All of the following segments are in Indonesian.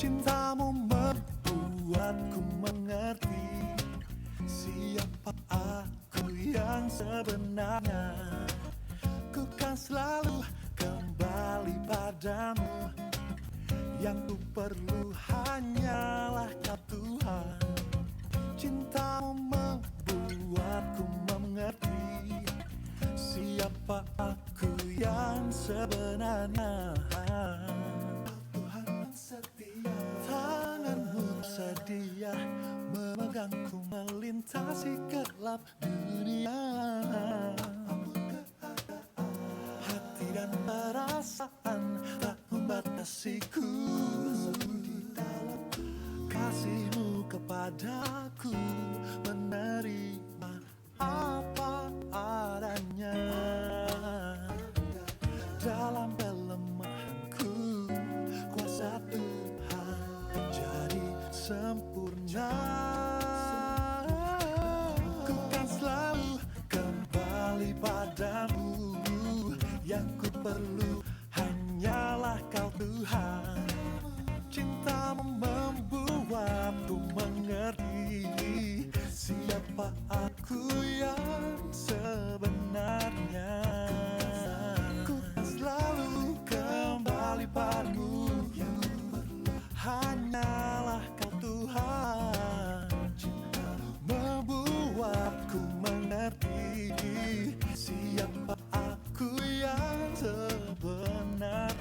Cintamu membuatku mengerti siapa aku yang sebenarnya. Ku kan selalu kembali padamu. Yang ku perlu hanyalah Kau Tuhan. Cintamu membuatku mengerti siapa aku yang sebenarnya. Tuhan yang setia, tanganmu sedia memegangku melintasi gelap dunia. Hati dan perasaan tak membatasiku. Kasih-Mu kepadaku menerima apa adanya. Dalam kelemahanku kuasa Tuhan jadi sempurna. Ku kan selalu kembali padamu. Yang ku perlu hanyalah Kau Tuhan. Cintamu membuatku mengerti siapa aku yang sebenarnya. Ku selalu kembali padamu. Yang ku perlu hanyalah Kau Tuhan. Cintamu membuatku mengerti siapa aku yang sebenarnya.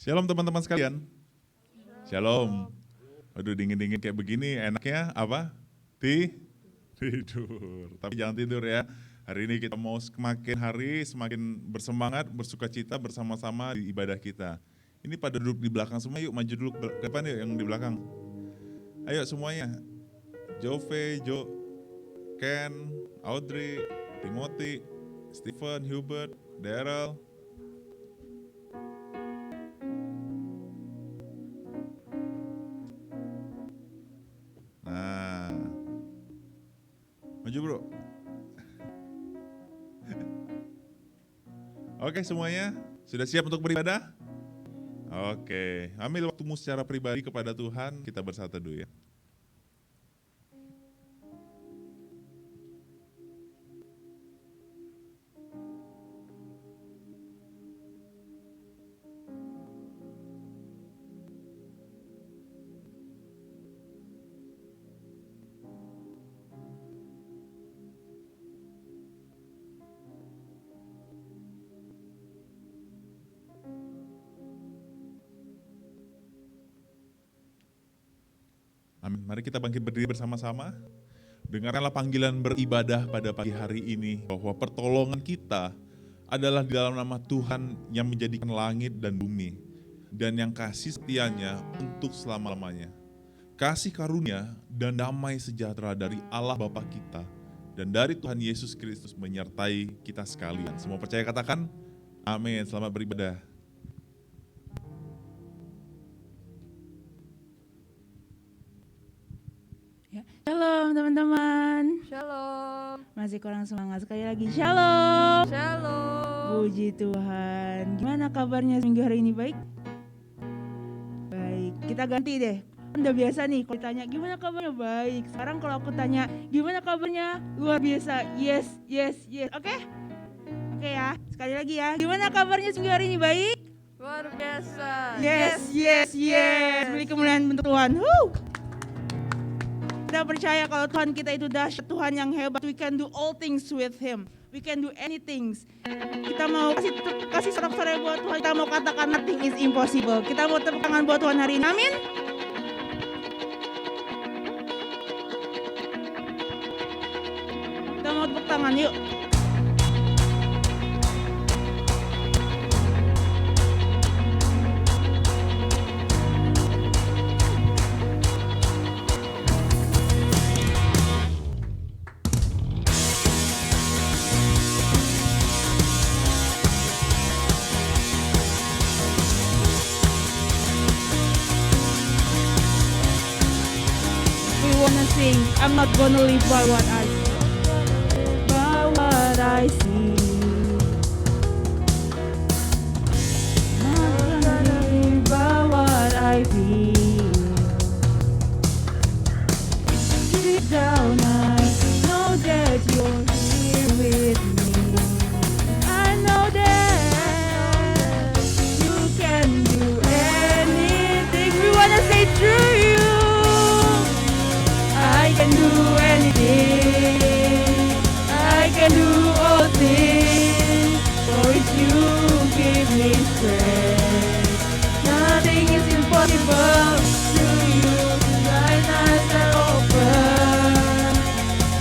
Shalom teman-teman sekalian. Shalom. Waduh, dingin-dingin kayak begini enaknya apa? Tidur. Tapi jangan tidur ya. Hari ini kita mau semakin hari semakin bersemangat, bersukacita bersama-sama di ibadah kita. Ini pada duduk di belakang semua, yuk maju dulu ke depan yuk yang di belakang. Ayo semuanya. Jove, Jo, Ken, Audrey, Timothy, Stephen, Hubert, Daryl. Nah, maju bro. Oke semuanya, sudah siap untuk beribadah? Oke, ambil waktumu secara pribadi kepada Tuhan, kita bersatu dulu ya. Amin. Mari kita bangkit berdiri bersama-sama. Dengarkanlah panggilan beribadah pada pagi hari ini, bahwa pertolongan kita adalah di dalam nama Tuhan yang menjadikan langit dan bumi, dan yang kasih setianya untuk selama-lamanya. Kasih karunia dan damai sejahtera dari Allah Bapa kita dan dari Tuhan Yesus Kristus menyertai kita sekalian. Semua percaya katakan, amin. Selamat beribadah. Shalom teman-teman. Shalom. Masih kurang semangat sekali lagi. Shalom. Shalom. Puji Tuhan. Gimana kabarnya minggu hari ini, baik? Baik. Kita ganti deh. Udah biasa nih kalau ditanya gimana kabarnya, baik. Sekarang kalau aku tanya gimana kabarnya, luar biasa. Yes, yes, yes. Oke? Oke ya. Sekali lagi ya. Gimana kabarnya minggu hari ini, baik? Luar biasa. Yes, yes, yes. Beri kemuliaan untuk Tuhan. Kita percaya kalau Tuhan kita itu dahsyat, Tuhan yang hebat. We can do all things with Him. We can do anything. Kita mau kasih sorak-sorai buat Tuhan. Kita mau katakan nothing is impossible. Kita mau tepuk tangan buat Tuhan hari ini. Amin. Kita mau tepuk tangan yuk. sing, I'm not gonna live by what I see. By what I see. Not gonna live by what I feel. Deep down I know that you're here with me. I know that you can do anything. We wanna say through you. I can do anything. I can do all things. For it's you give me strength. Nothing is impossible to you. Thine eyes are open.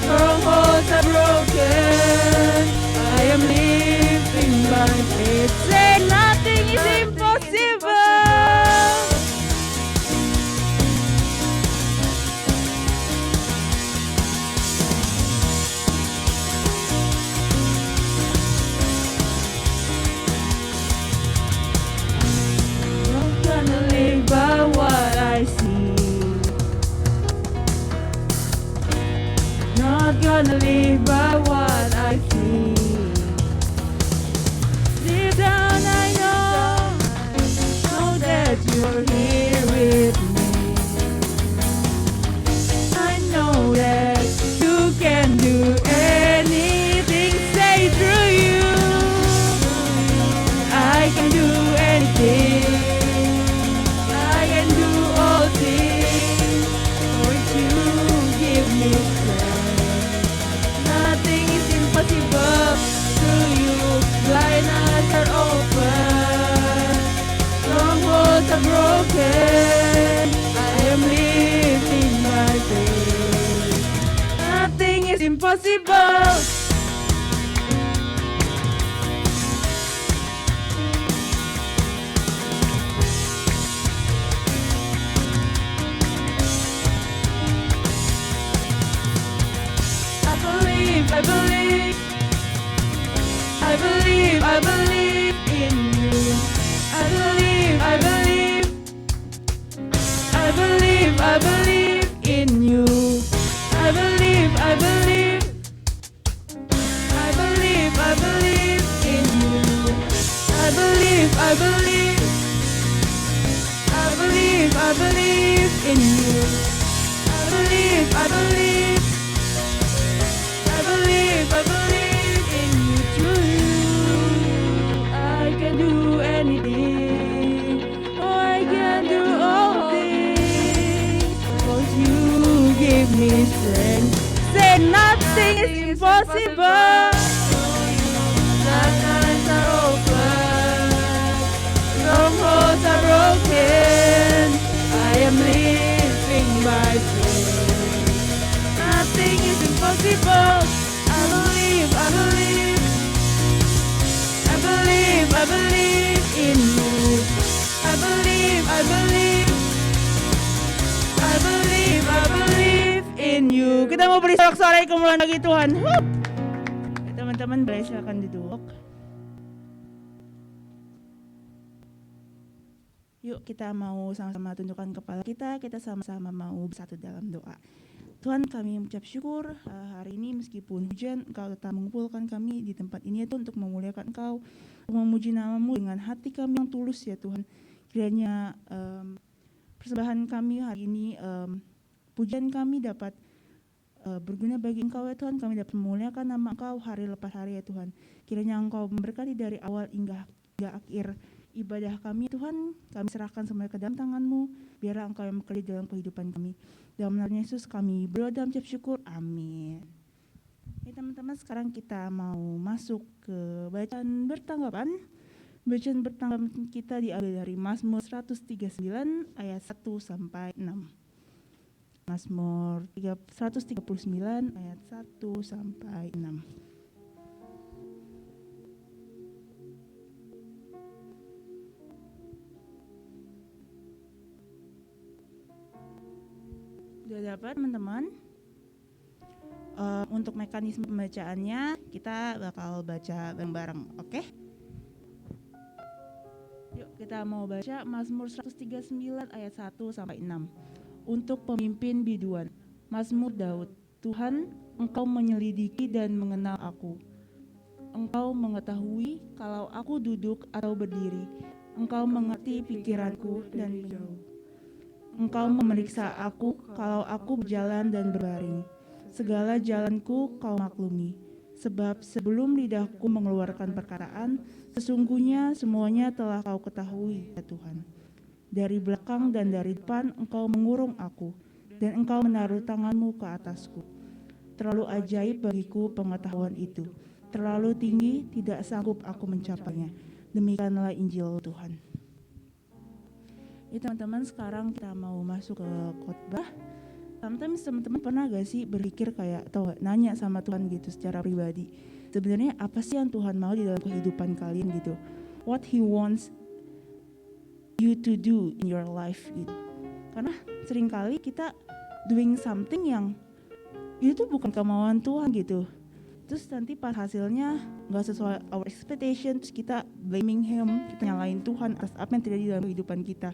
Strongholds are broken. I am living by faith. Say nothing is impossible. Not gonna live by what I see. Not gonna live by what I feel. Deep down I know that you're here with me. I know that you can do anything. Say through you, I can do anything. I can do all things. For you give me strength. Nothing is impossible to you. Blind eyes are open. Strongholds are broken. I am living by faith. Nothing is impossible. I believe, I believe, I believe in you. I believe, I believe, I believe, I believe in you. I believe, I believe, I believe, I believe in you. I believe, I believe, I believe, I believe in you. I believe, I believe. I believe in you, through you. I can do anything. Oh, I can do all things. 'Cause you give me strength. Say nothing is impossible. Thine eyes are open. Strongholds are broken. I am living by faith. Nothing is impossible. I believe, I believe, I believe, I believe in you. I believe, I believe, I believe, I believe in you. Kita mau beri sorak-sorai kemuliaan bagi Tuhan. Teman-teman boleh silakan duduk. Yuk kita mau sama-sama tundukkan kepala kita sama-sama mau bersatu dalam doa. Tuhan, kami mengucap syukur hari ini meskipun hujan, Engkau tetap mengumpulkan kami di tempat ini ya Tuhan, untuk memuliakan Engkau, untuk memuji nama-Mu dengan hati kami yang tulus ya Tuhan. Kiranya persembahan kami hari ini, pujian kami dapat berguna bagi Engkau ya Tuhan. Kami dapat memuliakan nama Engkau hari lepas hari ya Tuhan. Kiranya Engkau memberkati dari awal hingga akhir ibadah kami Tuhan. Kami serahkan semua ke dalam tangan-Mu. Biarlah Engkau yang bekerja dalam kehidupan kami. Dalam nama Yesus kami berdoa dan mengucap syukur. Amin. Ya teman-teman, sekarang kita mau masuk ke bacaan bertanggapan. Bacaan bertanggapan kita diambil dari Mazmur 139 ayat 1 sampai 6. Mazmur 139 ayat 1 sampai 6. Sudah dapat teman-teman? Untuk mekanisme pembacaannya kita bakal baca bareng-bareng, oke? Yuk kita mau baca Mazmur 139 ayat 1 sampai 6. Untuk pemimpin biduan. Mazmur Daud. Tuhan, Engkau menyelidiki dan mengenal aku. Engkau mengetahui kalau aku duduk atau berdiri. Engkau mengerti pikiranku dan menjauh. Engkau memeriksa aku kalau aku berjalan dan berbaring. Segala jalanku Kau maklumi. Sebab sebelum lidahku mengeluarkan perkataan, sesungguhnya semuanya telah Kau ketahui, ya Tuhan. Dari belakang dan dari depan Engkau mengurung aku, dan Engkau menaruh tangan-Mu ke atasku. Terlalu ajaib bagiku pengetahuan itu. Terlalu tinggi, tidak sanggup aku mencapainya. Demikianlah Injil Tuhan. Ya teman-teman, sekarang kita mau masuk ke khotbah. Sometimes teman-teman pernah gak sih berpikir kayak atau nanya sama Tuhan gitu secara pribadi, sebenarnya apa sih yang Tuhan mau di dalam kehidupan kalian gitu? What He wants you to do in your life gitu. Karena seringkali kita doing something yang itu bukan kemauan Tuhan gitu. Terus nanti pas hasilnya gak sesuai our expectation, terus kita blaming Him, kita nyalain Tuhan atas apa yang terjadi dalam kehidupan kita.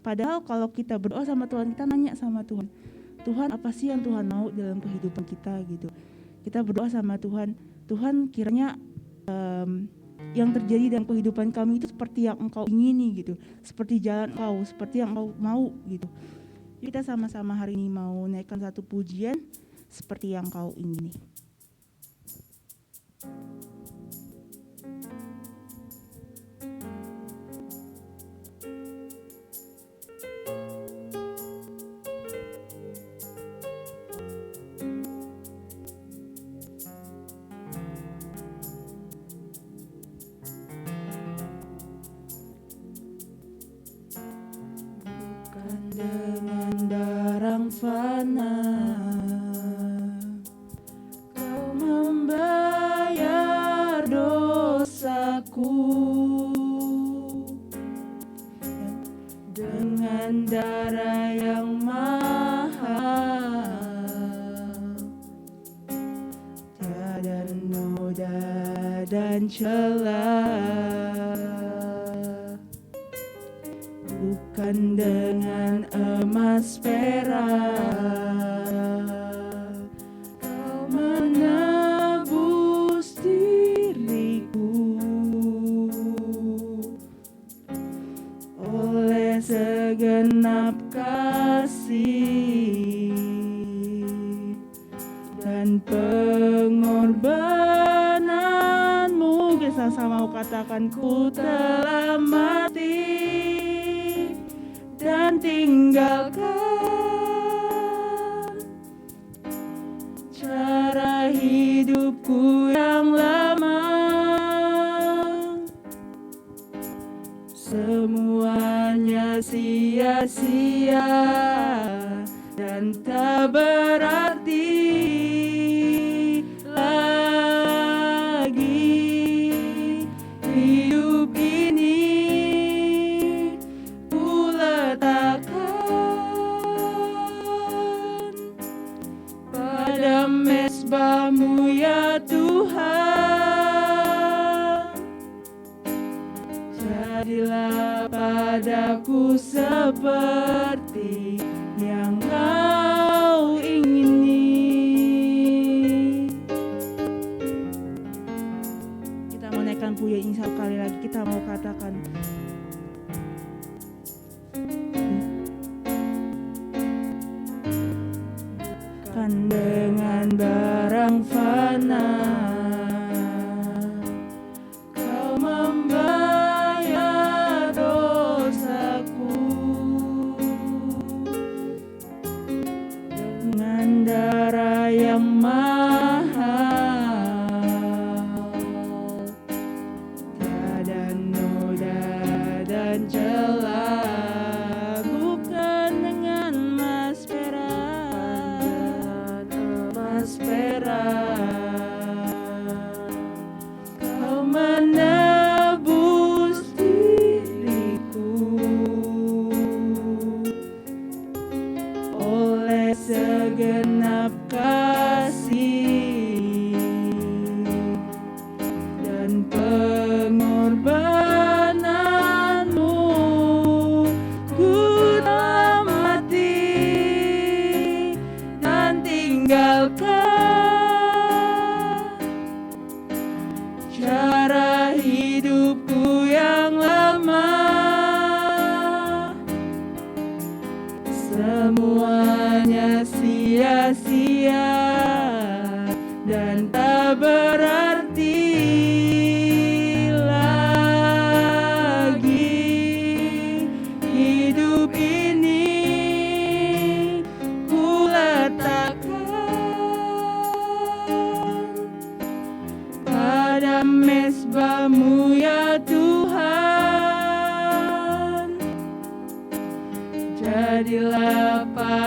Padahal kalau kita berdoa sama Tuhan, kita nanya sama Tuhan, Tuhan apa sih yang Tuhan mau dalam kehidupan kita gitu. Kita berdoa sama Tuhan, Tuhan kiranya yang terjadi dalam kehidupan kami itu seperti yang Engkau ingini gitu, seperti jalan Engkau, seperti yang Engkau mau gitu. Jadi kita sama-sama hari ini mau naikkan satu pujian seperti yang Kau ingini. Dengan barang fana Kau membayar dosaku, dengan darah yang mahal, tiada noda dan celah. Bukan dengan emas perak Kau menebus diriku, oleh segenap kasih dan pengorbananmu. Kita sama mau katakan, ku telah mati dan tinggalkan cara hidupku yang lama. Semuanya sia-sia dan tak berarti lagi hidup ini. Pada mezbah-Mu ya Tuhan, jadilah padaku seperti yang Kau ingini. Kita mau naikkan pujian ini satu kali lagi, kita mau katakan, dengan barang fana Kau membayar dosaku, dengan darah yang mahal, tiada noda dan celah. Bukan dengan emas perak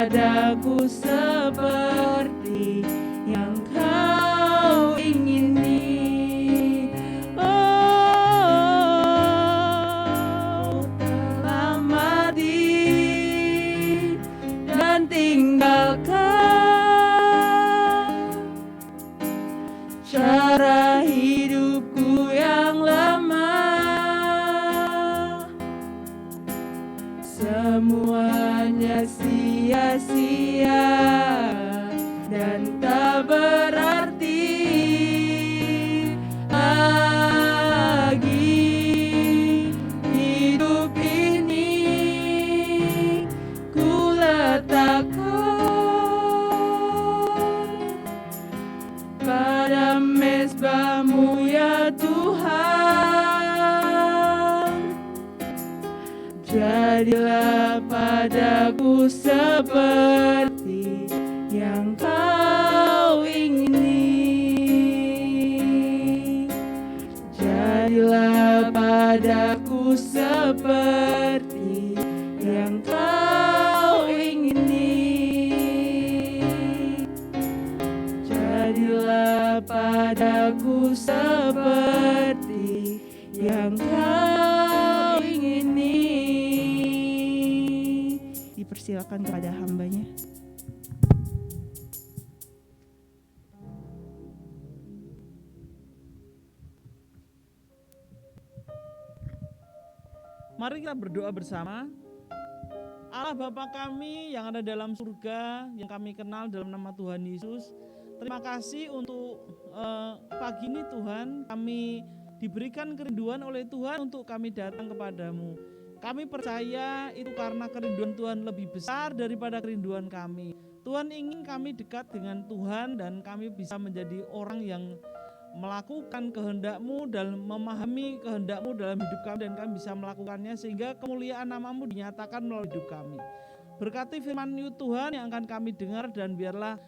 padaku seperti yang kau ingini. Oh, telah mati dan tinggalkan cara hidupku yang lama. Semuanya sia-sia dan tak berarti lagi. Hidup ini ku letakkan pada mezbah-Mu ya Tuhan. Jadilah padaku seperti yang kau ingini. Jadilah padaku seperti yang kau ingini. Jadilah padaku seperti yang kau ingini. Dipersilakan kepada hambanya. Mari kita berdoa bersama. Allah Bapa kami yang ada dalam surga, yang kami kenal dalam nama Tuhan Yesus, terima kasih untuk pagi ini Tuhan, kami diberikan kerinduan oleh Tuhan untuk kami datang kepadamu. Kami percaya itu karena kerinduan Tuhan lebih besar daripada kerinduan kami. Tuhan ingin kami dekat dengan Tuhan dan kami bisa menjadi orang yang melakukan kehendak-Mu dan memahami kehendak-Mu dalam hidup kami, dan kami bisa melakukannya sehingga kemuliaan nama-Mu dinyatakan melalui hidup kami. Berkati firman-Mu Tuhan yang akan kami dengar, dan biarlah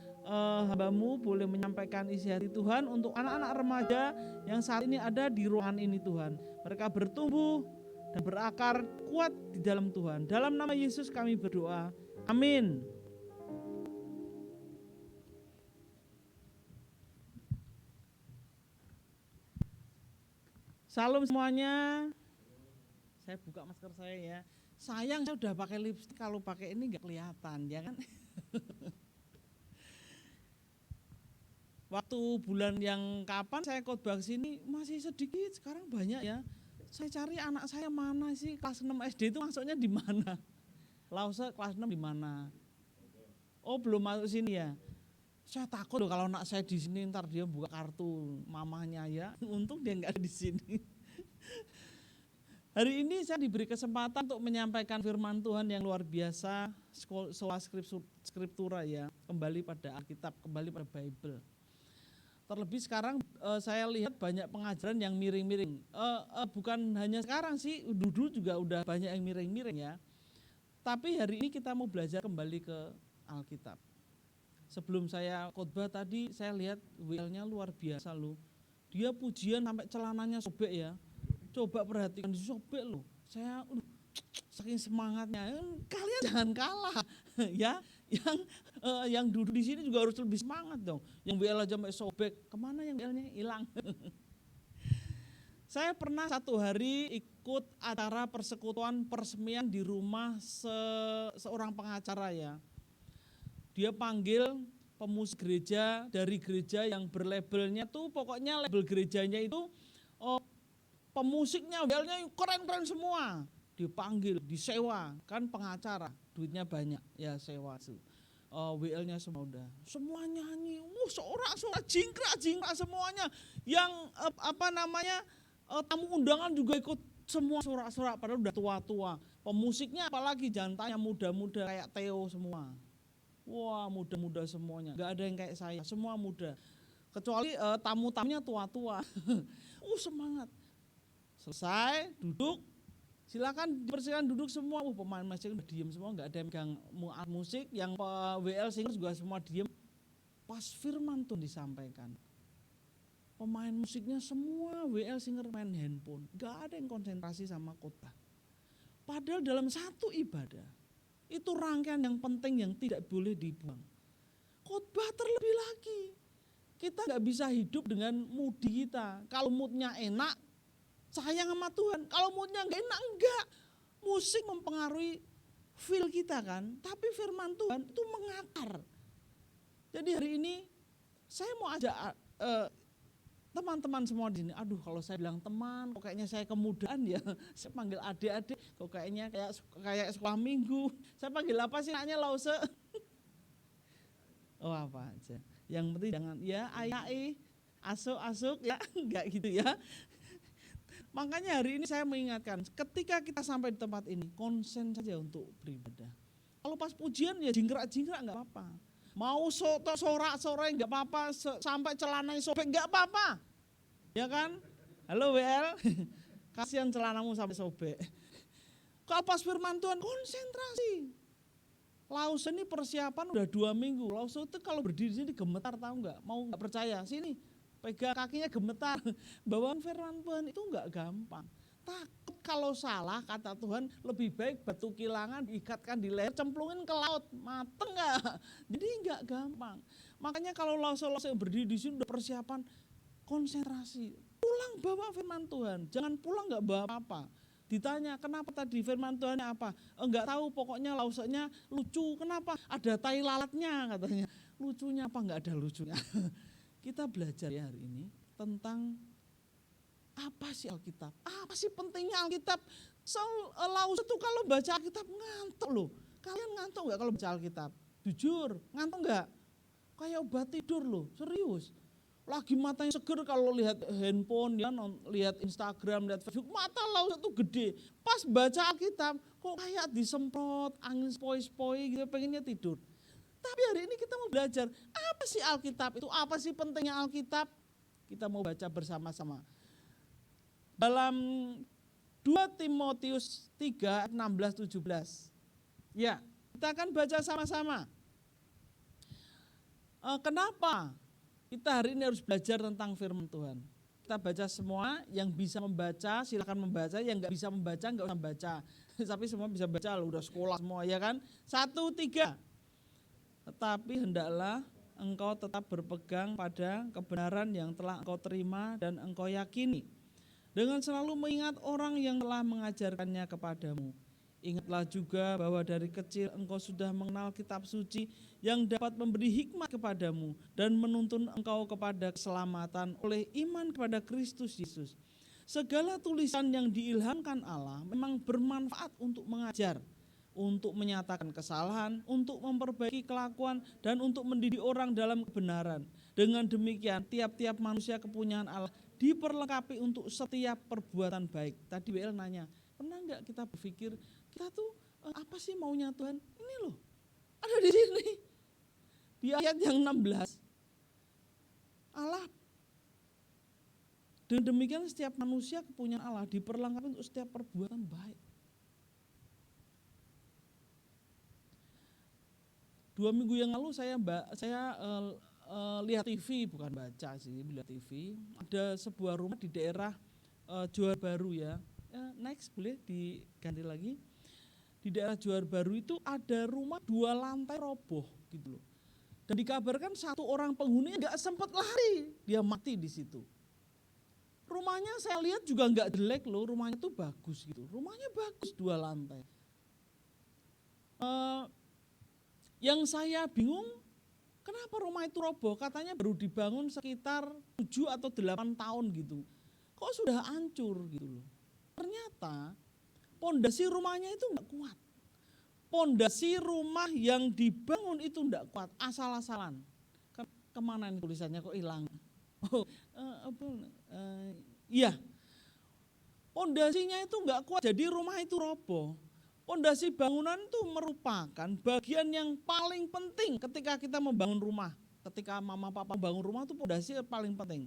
hamba-Mu boleh menyampaikan isi hati Tuhan untuk anak-anak remaja yang saat ini ada di ruangan ini Tuhan. Mereka bertumbuh dan berakar kuat di dalam Tuhan. Dalam nama Yesus kami berdoa. Amin. Salam semuanya. Saya buka masker saya ya. Sayang saya udah pakai lipstik, kalau pakai ini nggak kelihatan, ya kan? Waktu bulan yang kapan saya khotbah sini masih sedikit, sekarang banyak ya. Saya cari anak saya mana sih, kelas 6 SD itu masuknya di mana? Lause kelas 6 di mana? Oh, belum masuk sini ya. Saya takut loh kalau anak saya di sini ntar dia buka kartu mamanya ya. Untung dia nggak ada di sini. Hari ini saya diberi kesempatan untuk menyampaikan firman Tuhan yang luar biasa, sola scriptura ya, kembali pada Alkitab, kembali pada Bible. Terlebih sekarang saya lihat banyak pengajaran yang miring-miring. Bukan hanya sekarang sih, dulu juga udah banyak yang miring-miring ya. Tapi hari ini kita mau belajar kembali ke Alkitab. Sebelum saya khotbah tadi, saya lihat WL-nya luar biasa loh. Dia pujian sampai celananya sobek ya. Coba perhatikan, disobek loh. Saya saking semangatnya, kalian jangan kalah ya. Yang duduk di sini juga harus lebih semangat dong. Yang WL aja sampai sobek, kemana yang WL-nya hilang? Saya pernah satu hari ikut acara persekutuan persemian di rumah seorang pengacara ya. Dia panggil pemusik gereja dari gereja yang berlabelnya tuh, pokoknya label gerejanya itu pemusiknya, WL-nya keren-keren semua. Dipanggil, disewa, kan pengacara, duitnya banyak ya, sewa tuh. WL-nya semua udah, semua nyanyi, sorak-sorak, jingkrak semuanya. Yang tamu undangan juga ikut semua sorak-sorak, padahal udah tua-tua. Pemusiknya apalagi jangan tanya, muda-muda kayak Theo semua. Wah, muda-muda semuanya, gak ada yang kayak saya, semua muda. Kecuali tamu-tamunya tua-tua. Semangat. Selesai, duduk. Silakan dipersilakan duduk semua. Pemain musik udah diem semua, nggak ada yang megang musik. Yang WL singer juga semua diem. Pas firman Tuhan disampaikan, pemain musiknya semua WL singer main handphone, nggak ada yang konsentrasi sama khotbah. Padahal dalam satu ibadah Itu rangkaian yang penting yang tidak boleh dibuang. Khotbah terlebih lagi. Kita nggak bisa hidup dengan moodi kita. Kalau moodnya enak, sayang sama Tuhan. Kalau moodnya nggak enak, enggak. Musik mempengaruhi feel kita kan. Tapi firman Tuhan itu mengakar. Jadi hari ini saya mau ajak teman-teman semua di sini. Aduh, kalau saya bilang teman, kok kayaknya saya kemudaan ya. Saya panggil adik-adik, kok kayaknya kayak sekolah minggu. Saya panggil apa sih anaknya Lause? Oh apa aja. Yang penting jangan ya ayai, asuk ya, enggak gitu ya. Makanya hari ini saya mengingatkan, ketika kita sampai di tempat ini, konsen saja untuk beribadah. Kalau pas pujian ya jingkrak-jingkrak enggak apa-apa. Mau sorak-sorai enggak apa-apa, sampai celananya sobek enggak apa-apa. Ya kan? Halo WL, kasihan celanamu sampai sobek. Kalau pas firman Tuhan konsentrasi. Laus ini persiapan udah 2 minggu. Laus itu kalau berdiri sini gemetar, tahu enggak? Mau enggak percaya? Sini, pegang kakinya gemetar. Bawaan firman Tuhan itu enggak gampang. Takut kalau salah, kata Tuhan, lebih baik batu kilangan diikatkan di leher, cemplungin ke laut, mateng enggak? Jadi enggak gampang. Makanya kalau laus yang berdiri di sini udah persiapan, konsentrasi. Pulang bawa firman Tuhan, jangan pulang enggak bawa apa-apa. Ditanya, kenapa tadi firman Tuhannya apa? Enggak tahu, pokoknya lausnya lucu. Kenapa? Ada tai lalatnya katanya. Lucunya apa? Enggak ada lucunya. Kita belajar ya hari ini tentang apa sih Alkitab? Apa sih pentingnya Alkitab? Laus itu kalau baca Alkitab ngantuk loh. Kalian ngantuk enggak kalau baca Alkitab? Jujur, ngantuk enggak? Kayak obat tidur loh, serius. Lagi matanya seger kalau lihat handphone, ya, lihat Instagram, lihat Facebook, mata Laus itu gede. Pas baca Alkitab, kok kayak disemprot, angin sepoi-sepoi gitu, pengennya tidur. Tapi hari ini kita mau belajar, apa sih Alkitab itu, apa sih pentingnya Alkitab? Kita mau baca bersama-sama. Dalam 2 Timotius 3, 16-17. Ya, kita akan baca sama-sama. Kenapa kita hari ini harus belajar tentang firman Tuhan? Kita baca semua, yang bisa membaca silakan membaca, yang nggak bisa membaca nggak usah baca. Tapi semua bisa baca, udah sekolah semua ya kan. 1, 3. Tetapi hendaklah engkau tetap berpegang pada kebenaran yang telah engkau terima dan engkau yakini, dengan selalu mengingat orang yang telah mengajarkannya kepadamu. Ingatlah juga bahwa dari kecil engkau sudah mengenal kitab suci yang dapat memberi hikmat kepadamu dan menuntun engkau kepada keselamatan oleh iman kepada Kristus Yesus. Segala tulisan yang diilhamkan Allah memang bermanfaat untuk mengajar, untuk menyatakan kesalahan, untuk memperbaiki kelakuan, dan untuk mendidik orang dalam kebenaran. Dengan demikian tiap-tiap manusia kepunyaan Allah diperlengkapi untuk setiap perbuatan baik. Tadi WL nanya, pernah enggak kita berpikir kita tuh apa sih maunya Tuhan? Ini loh, ada di sini. Di ayat yang 16. Allah, dan demikian setiap manusia kepunyaan Allah diperlengkapi untuk setiap perbuatan baik. 2 minggu yang lalu saya lihat TV, bukan baca sih, lihat TV. Ada sebuah rumah di daerah Johar Baru ya. Next boleh diganti lagi. Di daerah Johar Baru itu ada rumah 2 lantai roboh gitu loh. Dan dikabarkan 1 orang penghuni nggak sempat lari, dia mati di situ. Rumahnya saya lihat juga nggak jelek loh, rumahnya tuh bagus gitu. Rumahnya bagus 2 lantai. Yang saya bingung, kenapa rumah itu roboh? Katanya baru dibangun sekitar 7 atau 8 tahun gitu. Kok sudah hancur gitu loh. Ternyata pondasi rumahnya itu enggak kuat. Pondasi rumah yang dibangun itu enggak kuat, asal-asalan. Kemana ini tulisannya kok hilang? Iya. Pondasinya itu enggak kuat, jadi rumah itu roboh. Pondasi bangunan itu merupakan bagian yang paling penting ketika kita membangun rumah. Ketika mama papa bangun rumah itu pondasi paling penting.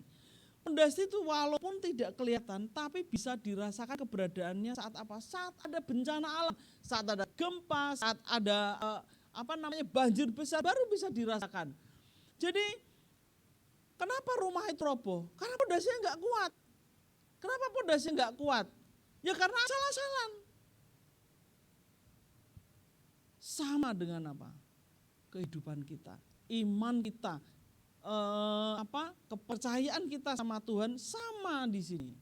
Pondasi itu walaupun tidak kelihatan tapi bisa dirasakan keberadaannya saat apa? Saat ada bencana alam, saat ada gempa, saat ada banjir besar baru bisa dirasakan. Jadi kenapa rumah itu roboh? Karena pondasinya enggak kuat. Kenapa pondasinya enggak kuat? Ya karena asal-asalan. sama dengan apa? Kehidupan kita, iman kita, kepercayaan kita sama Tuhan sama di sini.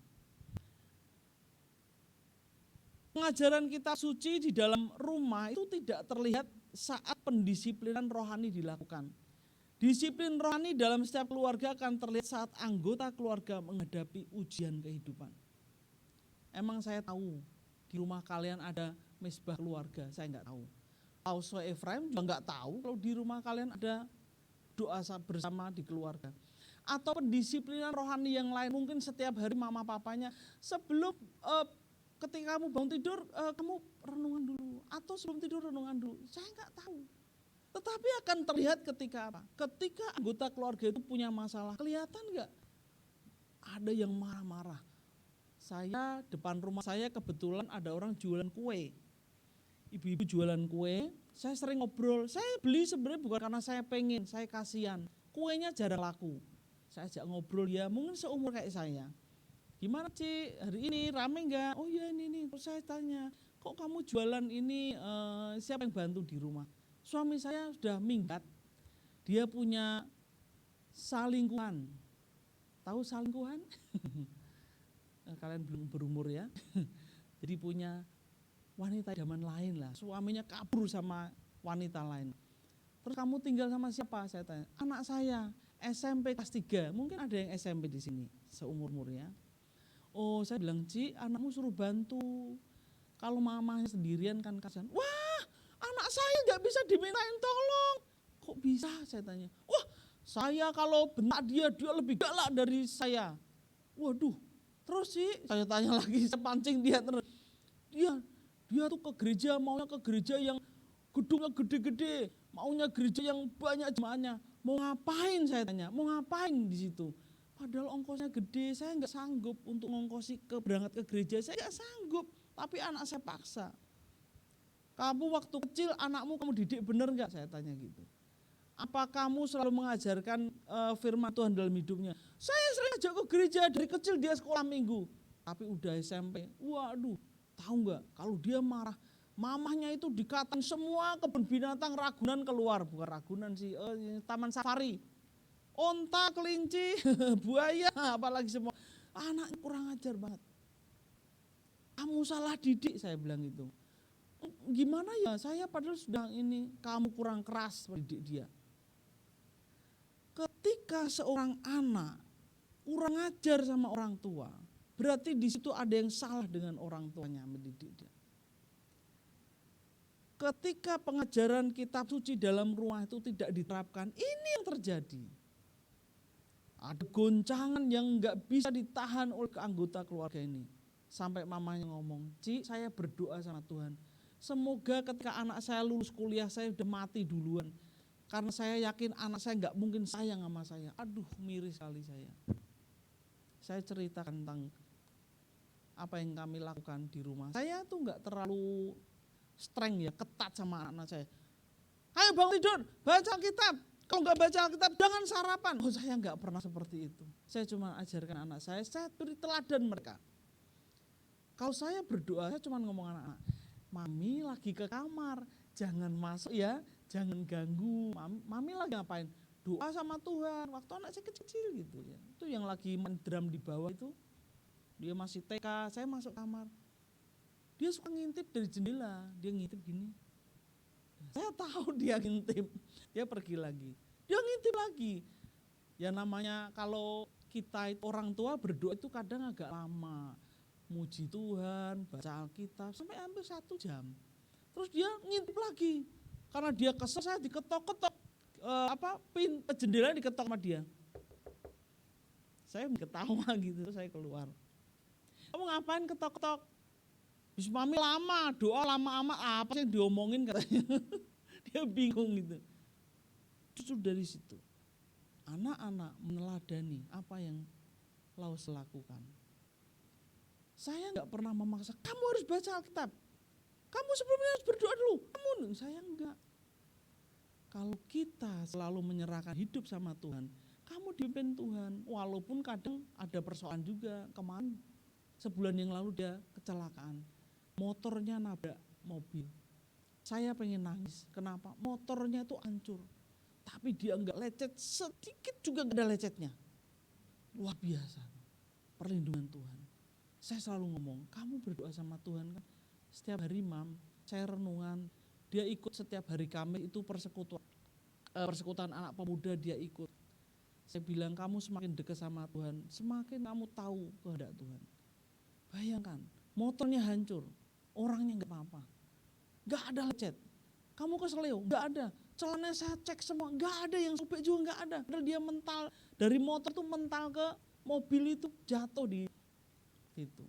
Pengajaran kita suci di dalam rumah itu tidak terlihat saat pendisiplinan rohani dilakukan. Disiplin rohani dalam setiap keluarga akan terlihat saat anggota keluarga menghadapi ujian kehidupan. Emang saya tahu di rumah kalian ada mesbah keluarga, saya enggak tahu. Pauso Efraim juga enggak tahu kalau di rumah kalian ada doa bersama di keluarga. Atau pendisiplinan rohani yang lain, mungkin setiap hari mama papanya sebelum ketika kamu bangun tidur, kamu renungan dulu. Atau sebelum tidur renungan dulu. Saya enggak tahu. Tetapi akan terlihat ketika apa? Ketika anggota keluarga itu punya masalah. Kelihatan enggak? Ada yang marah-marah. Saya, depan rumah saya kebetulan ada orang jualan kue. Ibu-ibu jualan kue, saya sering ngobrol. Saya beli sebenarnya bukan karena saya pengen, saya kasihan. Kuenya jarang laku. Saya ajak ngobrol, ya mungkin seumur kayak saya. Gimana Ci, hari ini rame enggak? Oh iya ini. Terus saya tanya, kok kamu jualan ini, siapa yang bantu di rumah? Suami saya sudah minggat, dia punya salingkuhan. Tahu salingkuhan? Kalian belum berumur ya. Jadi punya wanita idaman lain lah, suaminya kabur sama wanita lain. Terus kamu tinggal sama siapa? Saya tanya. Anak saya, SMP kelas 3, mungkin ada yang SMP di sini, seumur-umur ya. Oh saya bilang, Ci anakmu suruh bantu, kalau mamanya sendirian kan kasihan. Wah anak saya gak bisa dimintain tolong. Kok bisa saya tanya. Wah saya kalau bentak dia lebih galak dari saya. Waduh, terus sih saya tanya lagi, saya pancing dia terus. Dia tuh ke gereja, maunya ke gereja yang gedungnya gede-gede, maunya gereja yang banyak jemaatnya. Mau ngapain saya tanya, mau ngapain di situ? Padahal ongkosnya gede, saya nggak sanggup untuk ngongkosi berangkat ke gereja, saya nggak sanggup. Tapi anak saya paksa. Kamu waktu kecil anakmu kamu didik benar nggak? Saya tanya gitu. Apa kamu selalu mengajarkan firman Tuhan dalam hidupnya? Saya sering ajak ke gereja dari kecil, dia sekolah minggu. Tapi udah SMP, waduh, tahu nggak? Kalau dia marah, mamahnya itu dikatain semua kebun binatang Ragunan keluar, bukan Ragunan sih, Taman Safari. Onta, kelinci, buaya, apalagi semua. Anaknya kurang ajar banget. Kamu salah didik, saya bilang gitu. Gimana ya, saya padahal sudah ini, kamu kurang keras mendidik dia. Ketika seorang anak kurang ajar sama orang tua, berarti di situ ada yang salah dengan orang tuanya mendidik dia. Ketika pengajaran kitab suci dalam rumah itu tidak diterapkan, ini yang terjadi. Ada goncangan yang nggak bisa ditahan oleh anggota keluarga ini. Sampai mamanya ngomong, Ci saya berdoa sama Tuhan. Semoga ketika anak saya lulus kuliah saya udah mati duluan. Karena saya yakin anak saya nggak mungkin sayang sama saya. Aduh miris sekali saya. Saya ceritakan tentang apa yang kami lakukan di rumah. Saya tuh nggak terlalu streng ya, ketat sama anak saya. Ayo bangun tidur, baca kitab. Kalau nggak baca Alkitab, jangan sarapan. Oh saya nggak pernah seperti itu. Saya cuma ajarkan anak saya beri teladan mereka. Kalau saya berdoa, saya cuma ngomong anak-anak, Mami lagi ke kamar, jangan masuk ya, jangan ganggu. Mami lagi ngapain? Doa sama Tuhan. Waktu anak saya kecil gitu ya. Itu yang lagi mendram di bawah itu, dia masih TK, saya masuk kamar. Dia suka ngintip dari jendela, dia ngintip gini. Saya tahu dia ngintip, dia pergi lagi. Dia ngintip lagi. Ya namanya kalau kita orang tua berdoa itu kadang agak lama. Muji Tuhan, baca Alkitab, sampai hampir 1 jam. Terus dia ngintip lagi. Karena dia kesel, saya diketok-ketok. Jendela diketok sama dia. Saya ketawa gitu, saya keluar. Kamu ngapain ketok-ketok? Bis mami lama, doa lama amat, apa sih yang diomongin katanya. Dia bingung gitu. Justru dari situ, anak-anak meneladani apa yang Laus lakukan. Saya nggak pernah memaksa, kamu harus baca Alkitab. Kamu sebelumnya harus berdoa dulu. Saya enggak. Kalau kita selalu menyerahkan hidup sama Tuhan, kamu dipimpin Tuhan. Walaupun kadang ada persoalan juga. Kemarin, sebulan yang lalu dia kecelakaan. Motornya nabrak mobil. Saya pengen nangis. Kenapa? Motornya itu hancur. Tapi dia enggak lecet, sedikit juga enggak ada lecetnya. Luar biasa. Perlindungan Tuhan. Saya selalu ngomong, kamu berdoa sama Tuhan kan? Setiap hari Mam, saya renungan, dia ikut setiap hari Kamis itu persekutuan anak pemuda dia ikut. Saya bilang kamu semakin dekat sama Tuhan, semakin kamu tahu kehendak Tuhan. Bayangkan, motornya hancur, orangnya enggak apa-apa. Enggak ada lecet. Kamu ke Seleo, enggak ada. Celananya saya cek semua, enggak ada, yang sobek juga enggak ada. Padahal dia mental, dari motor tuh mental ke mobil itu jatuh di itu.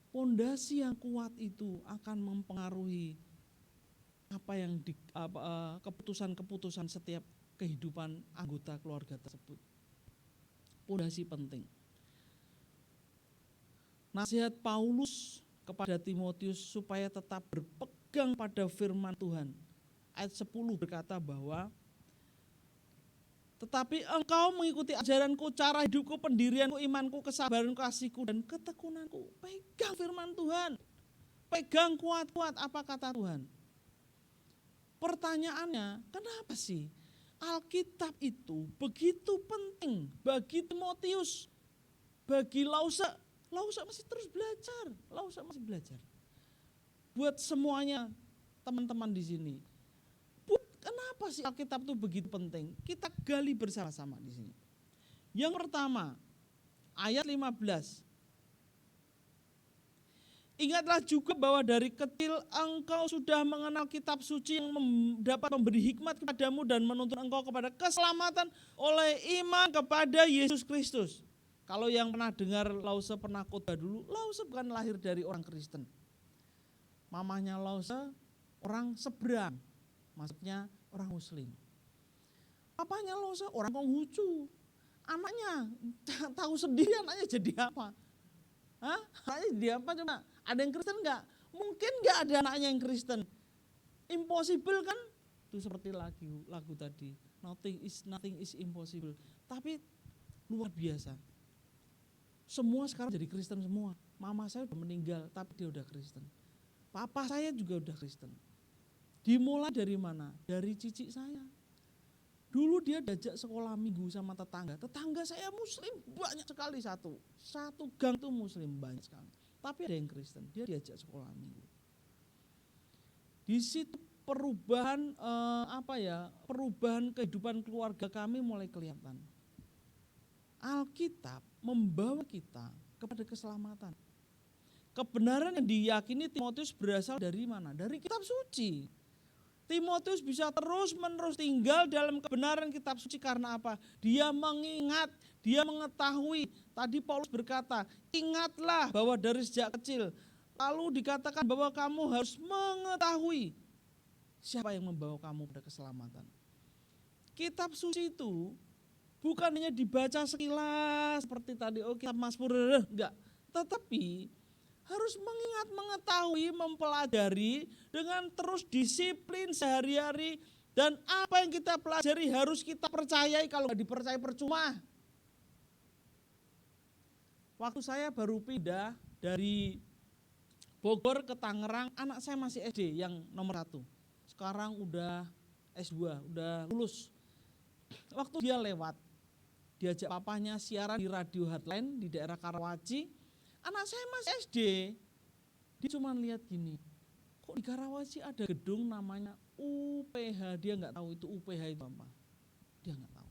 Pondasi yang kuat itu akan mempengaruhi keputusan-keputusan setiap kehidupan anggota keluarga tersebut. Pondasi penting. Nasihat Paulus kepada Timotius supaya tetap berpegang pada firman Tuhan. Ayat 10 berkata bahwa tetapi engkau mengikuti ajaranku, cara hidupku, pendirianku, imanku, kesabaranku, kasihku, dan ketekunanku. Pegang firman Tuhan. Pegang kuat-kuat apa kata Tuhan. Pertanyaannya, kenapa sih Alkitab itu begitu penting bagi Timotius, bagi Lause? Lause masih terus belajar. Lause masih belajar. Buat semuanya teman-teman di sini. Kenapa sih Alkitab itu begitu penting? Kita gali bersama-sama di sini. Yang pertama, ayat 15. Ingatlah juga bahwa dari kecil engkau sudah mengenal kitab suci yang dapat memberi hikmat kepadamu dan menuntun engkau kepada keselamatan oleh iman kepada Yesus Kristus. Kalau yang pernah dengar Lause pernah khotbah dulu, Lause bukan lahir dari orang Kristen. Mamanya Lause orang seberang, maksudnya orang Muslim. Papanya Lause orang Konghucu. Anaknya tahu sendiri anaknya jadi apa. Hah? Anaknya jadi apa coba? Ada yang Kristen enggak? Mungkin enggak ada anaknya yang Kristen. Impossible kan? Itu seperti lagu tadi. Nothing is impossible. Tapi luar biasa. Semua sekarang jadi Kristen semua. Mama saya udah meninggal tapi dia udah Kristen. Papa saya juga udah Kristen. Dimulai dari mana? Dari cicik saya. Dulu dia diajak sekolah minggu sama tetangga. Tetangga saya Muslim banyak sekali satu gang tuh Muslim banyak sekali. Tapi ada yang Kristen, dia diajak sekolah minggu. Di situ perubahan perubahan kehidupan keluarga kami mulai kelihatan. Alkitab membawa kita kepada keselamatan. Kebenaran yang diyakini Timotius berasal dari mana? Dari kitab suci. Timotius bisa terus-menerus tinggal dalam kebenaran kitab suci karena apa? Dia mengingat, dia mengetahui. Tadi Paulus berkata, ingatlah bahwa dari sejak kecil. Lalu dikatakan bahwa kamu harus mengetahui siapa yang membawa kamu pada keselamatan. Kitab suci itu bukan hanya dibaca sekilas seperti tadi, kitab Mazmur, enggak. Tetapi harus mengingat, mengetahui, mempelajari dengan terus disiplin sehari-hari. Dan apa yang kita pelajari harus kita percayai, kalau nggak dipercaya percuma. Waktu saya baru pindah dari Bogor ke Tangerang, anak saya masih SD yang nomor 1. Sekarang udah S2, udah lulus. Waktu dia lewat, diajak papanya siaran di radio Heartline di daerah Karawaci. Anak saya masih SD, dia cuma lihat gini, kok di Karawaci ada gedung namanya UPH, dia nggak tahu itu UPH itu apa, dia nggak tahu.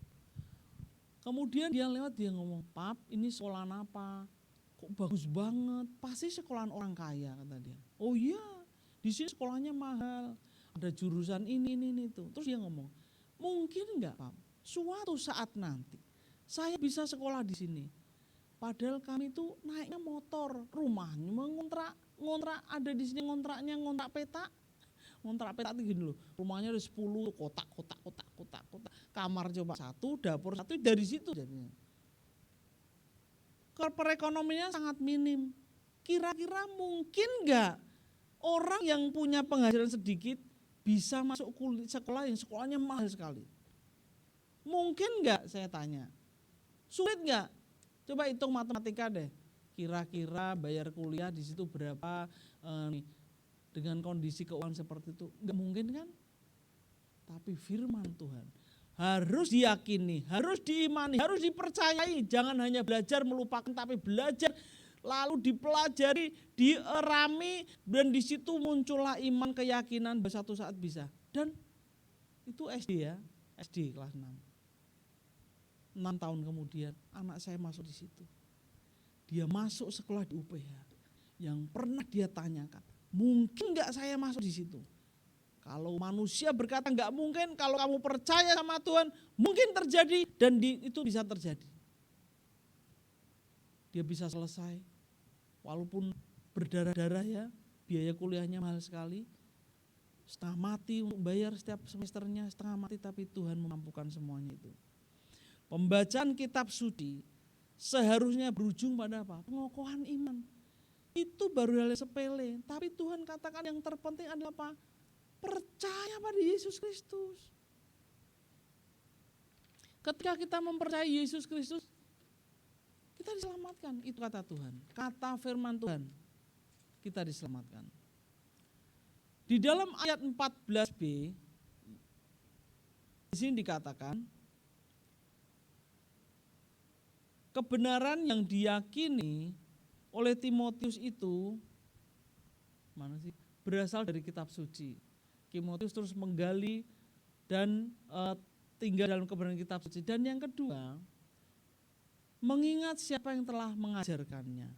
Kemudian dia lewat, dia ngomong, Pap ini sekolah apa, kok bagus banget, pasti sekolahan orang kaya kata dia. Oh iya, di sini sekolahnya mahal, ada jurusan ini itu. Terus dia ngomong, mungkin nggak Pap, suatu saat nanti saya bisa sekolah di sini. Padahal kami itu naiknya motor, rumahnya ngontrak ada di sini ngontraknya ngontrak petak itu gini loh, rumahnya ada 10 kotak, kamar coba 1, dapur 1 dari situ jadinya. Perekonomiannya sangat minim. Kira-kira mungkin nggak orang yang punya penghasilan sedikit bisa masuk sekolah yang sekolahnya mahal sekali? Mungkin nggak saya tanya? Sulit nggak? Coba hitung matematika deh, kira-kira bayar kuliah di situ berapa dengan kondisi keuangan seperti itu? Enggak mungkin kan? Tapi firman Tuhan harus diyakini, harus diimani, harus dipercayai. Jangan hanya belajar melupakan, tapi belajar lalu dipelajari, dierami, dan di situ muncullah iman, keyakinan bahwa satu saat bisa. Dan itu SD ya, SD kelas 6. 6 tahun kemudian anak saya masuk di situ. Dia masuk sekolah di UPH. Yang pernah dia tanyakan, mungkin enggak saya masuk di situ? Kalau manusia berkata enggak mungkin, kalau kamu percaya sama Tuhan, mungkin terjadi, dan itu bisa terjadi. Dia bisa selesai, walaupun berdarah-darah ya, biaya kuliahnya mahal sekali, setengah mati untuk bayar setiap semesternya, setengah mati, tapi Tuhan memampukan semuanya itu. Pembacaan kitab suci seharusnya berujung pada apa? Pengokohan iman. Itu baru hal sepele, tapi Tuhan katakan yang terpenting adalah apa? Percaya pada Yesus Kristus. Ketika kita mempercayai Yesus Kristus, kita diselamatkan. Itu kata Tuhan, kata firman Tuhan, kita diselamatkan. Di dalam ayat 14b, di sini dikatakan, kebenaran yang diyakini oleh Timotius itu berasal dari kitab suci. Timotius terus menggali dan tinggal dalam kebenaran kitab suci. Dan yang kedua, mengingat siapa yang telah mengajarkannya.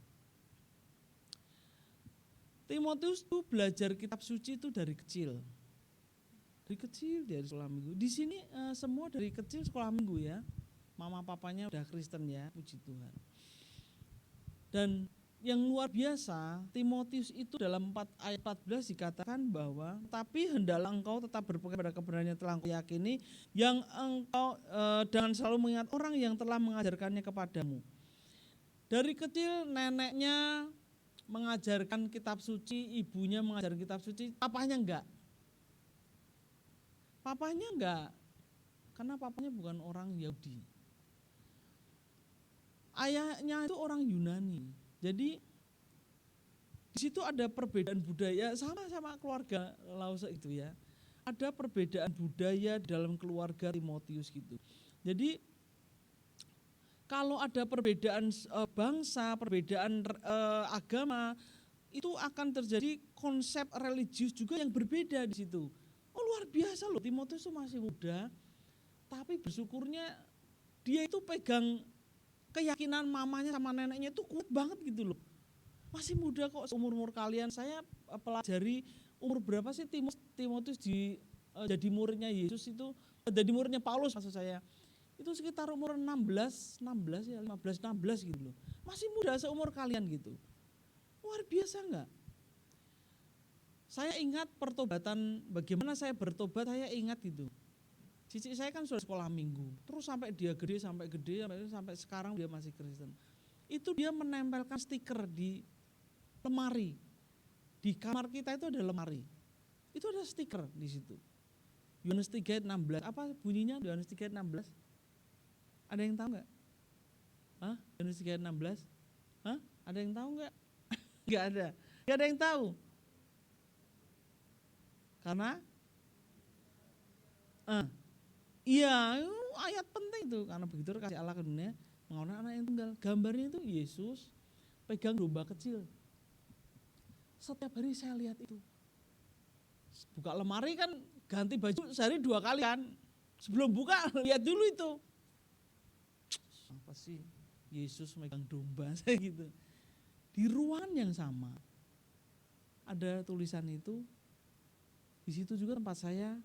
Timotius itu belajar kitab suci itu dari kecil. Dari kecil dia di sekolah minggu. Di sini semua dari kecil sekolah minggu ya. Mama papanya udah Kristen ya, puji Tuhan. Dan yang luar biasa, Timotius itu dalam ayat 14 dikatakan bahwa tapi hendaklah engkau tetap berpegang pada kebenaran yang telah engkau yakini, yang engkau dengan selalu mengingat orang yang telah mengajarkannya kepadamu. Dari kecil neneknya mengajarkan kitab suci, ibunya mengajarkan kitab suci, papanya enggak. Papanya enggak, karena papanya bukan orang Yahudi. Ayahnya itu orang Yunani. Jadi di situ ada perbedaan budaya, sama keluarga Lause itu ya. Ada perbedaan budaya dalam keluarga Timotius gitu. Jadi kalau ada perbedaan bangsa, perbedaan agama, itu akan terjadi konsep religius juga yang berbeda di situ. Oh luar biasa loh, Timotius itu masih muda, tapi bersyukurnya dia itu pegang keyakinan mamanya sama neneknya itu kuat banget gitu loh. Masih muda kok, seumur-umur kalian. Saya pelajari umur berapa sih Timotius jadi muridnya Yesus itu, jadi muridnya Paulus maksud saya. Itu sekitar umur 16 ya, 15-16 gitu loh. Masih muda seumur kalian gitu. Luar biasa enggak? Saya ingat pertobatan, bagaimana saya bertobat, saya ingat gitu. Cici saya kan sudah sekolah minggu, terus sampai dia gede, sampai sekarang dia masih Kristen. Itu dia menempelkan stiker di lemari. Di kamar kita itu ada lemari. Itu ada stiker di situ. Yohanes 3:16. Apa bunyinya Yohanes 3:16? Ada yang tahu enggak? Hah? Yohanes 3:16? Hah? Ada yang tahu enggak? Enggak ada. Enggak ada yang tahu. Karena iya, ayat penting itu, karena begitu kasih Allah ke dunia, mengawalkan anak yang tunggal. Gambarnya itu Yesus pegang domba kecil. Setiap hari saya lihat itu. Buka lemari kan ganti baju sehari 2 kali kan. Sebelum buka lihat dulu itu. Apa sih Yesus megang domba saya gitu. Di ruangan yang sama ada tulisan itu. Di situ juga tempat saya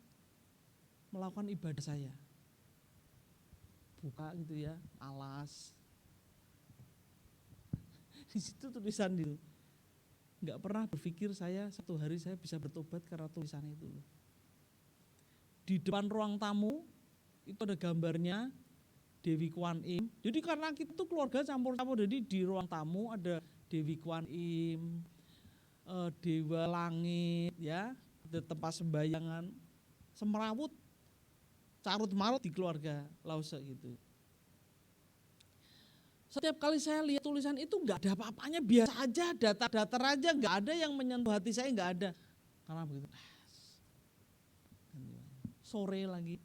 melakukan ibadah saya. Buka gitu ya, alas. Di situ tulisan itu. Enggak pernah berpikir saya satu hari saya bisa bertobat karena tulisan itu. Di depan ruang tamu itu ada gambarnya Dewi Kwan Im. Jadi karena kita tuh keluarga campur-campur, jadi di ruang tamu ada Dewi Kwan Im, Dewa Langit ya, ada tempat sembayangan, semrawut, carut marut di keluarga Lause gitu. Setiap kali saya lihat tulisan itu enggak ada apa-apanya, biasa aja, datar-datar aja, enggak ada yang menyentuh hati saya, enggak ada. Karena begitu, sore lagi.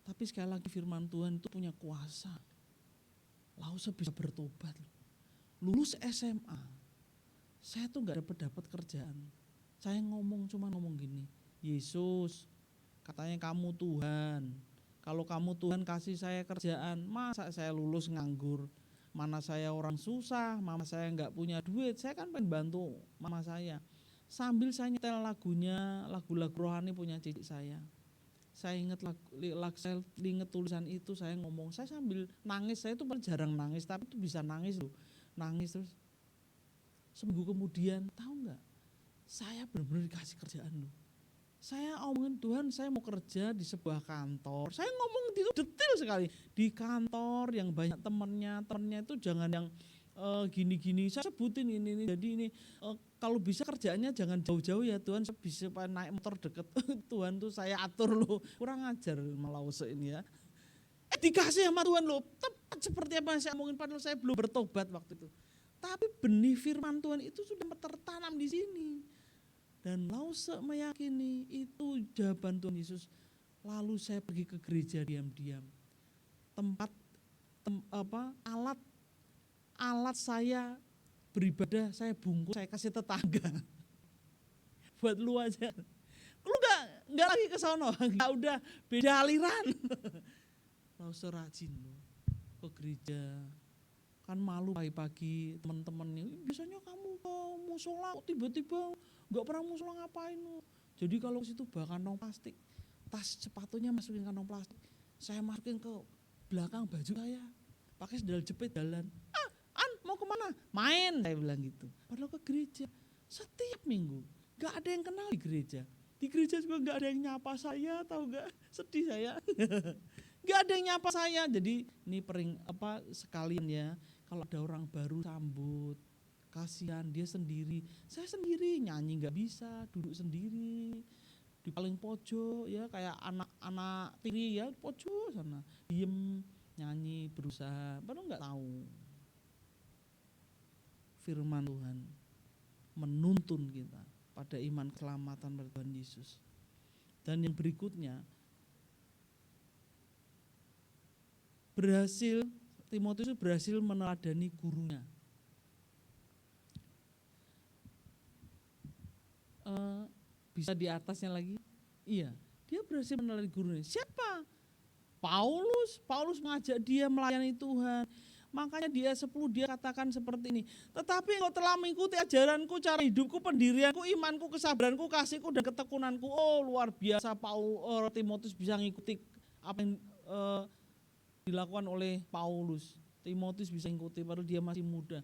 Tapi sekali lagi firman Tuhan itu punya kuasa. Lause bisa bertobat. Lulus SMA, saya tuh gak dapat kerjaan. Saya cuma ngomong gini, Yesus, katanya kamu Tuhan. Kalau kamu Tuhan kasih saya kerjaan, masa saya lulus nganggur? Mana saya orang susah, mama saya nggak punya duit, saya kan pengen bantu mama saya. Sambil saya nyetel lagunya, lagu-lagu rohani punya cici saya. Saya ingat saya ingat tulisan itu, saya ngomong, saya sambil nangis, saya itu jarang nangis, tapi itu bisa nangis loh. Nangis terus. Seminggu kemudian, tahu nggak? Saya benar-benar dikasih kerjaan loh. Saya omongin Tuhan, saya mau kerja di sebuah kantor. Saya ngomong itu detail sekali. Di kantor yang banyak temennya itu jangan yang gini-gini. Saya sebutin ini. Jadi ini kalau bisa kerjaannya jangan jauh-jauh ya Tuhan. Saya bisa naik motor deket. Tuhan tuh saya atur loh. Kurang ajar Malause ini ya. Dikasih sama Tuhan loh. Tepat seperti apa yang saya omongin padahal saya belum bertobat waktu itu. Tapi benih firman Tuhan itu sudah tertanam di sini. Dan Lause meyakini itu jawaban Tuhan Yesus. Lalu saya pergi ke gereja diam-diam. Alat saya beribadah saya bungkus, saya kasih tetangga. Buat lu aja. Lu enggak lagi ke sono, enggak, udah beda aliran. Lause rajin loh ke gereja. Kan malu pagi-pagi teman-temannya, biasanya kamu ke musola tiba-tiba enggak pernah musola ngapain lu. Jadi kalau situ bawa kantong plastik, tas sepatunya masukin kantong plastik, saya masukin ke belakang baju saya, pakai sendal jepit jalan. Mau kemana? Main, saya bilang gitu. Padahal ke gereja setiap minggu, enggak ada yang kenal di gereja. Di gereja juga enggak ada yang nyapa saya, tahu enggak? Sedih saya. Enggak ada yang nyapa saya. Jadi ini sekalian ya. Kalau ada orang baru sambut, kasihan dia sendiri. Saya sendiri nyanyi nggak bisa, duduk sendiri di paling pojok ya kayak anak-anak tiri ya pojok sana, diem nyanyi berusaha, padahal nggak tahu. Firman Tuhan menuntun kita pada iman keselamatan pada Tuhan Yesus. Dan yang berikutnya Timotius berhasil meneladani gurunya. Bisa di atasnya lagi? Iya, dia berhasil meneladani gurunya. Siapa? Paulus mengajak dia melayani Tuhan. Makanya dia katakan seperti ini. Tetapi engkau telah mengikuti ajaranku, cara hidupku, pendirianku, imanku, kesabaranku, kasihku, dan ketekunanku. Oh luar biasa Timotius bisa mengikuti apa yang dilakukan oleh Paulus. Timotius bisa mengikuti padahal dia masih muda.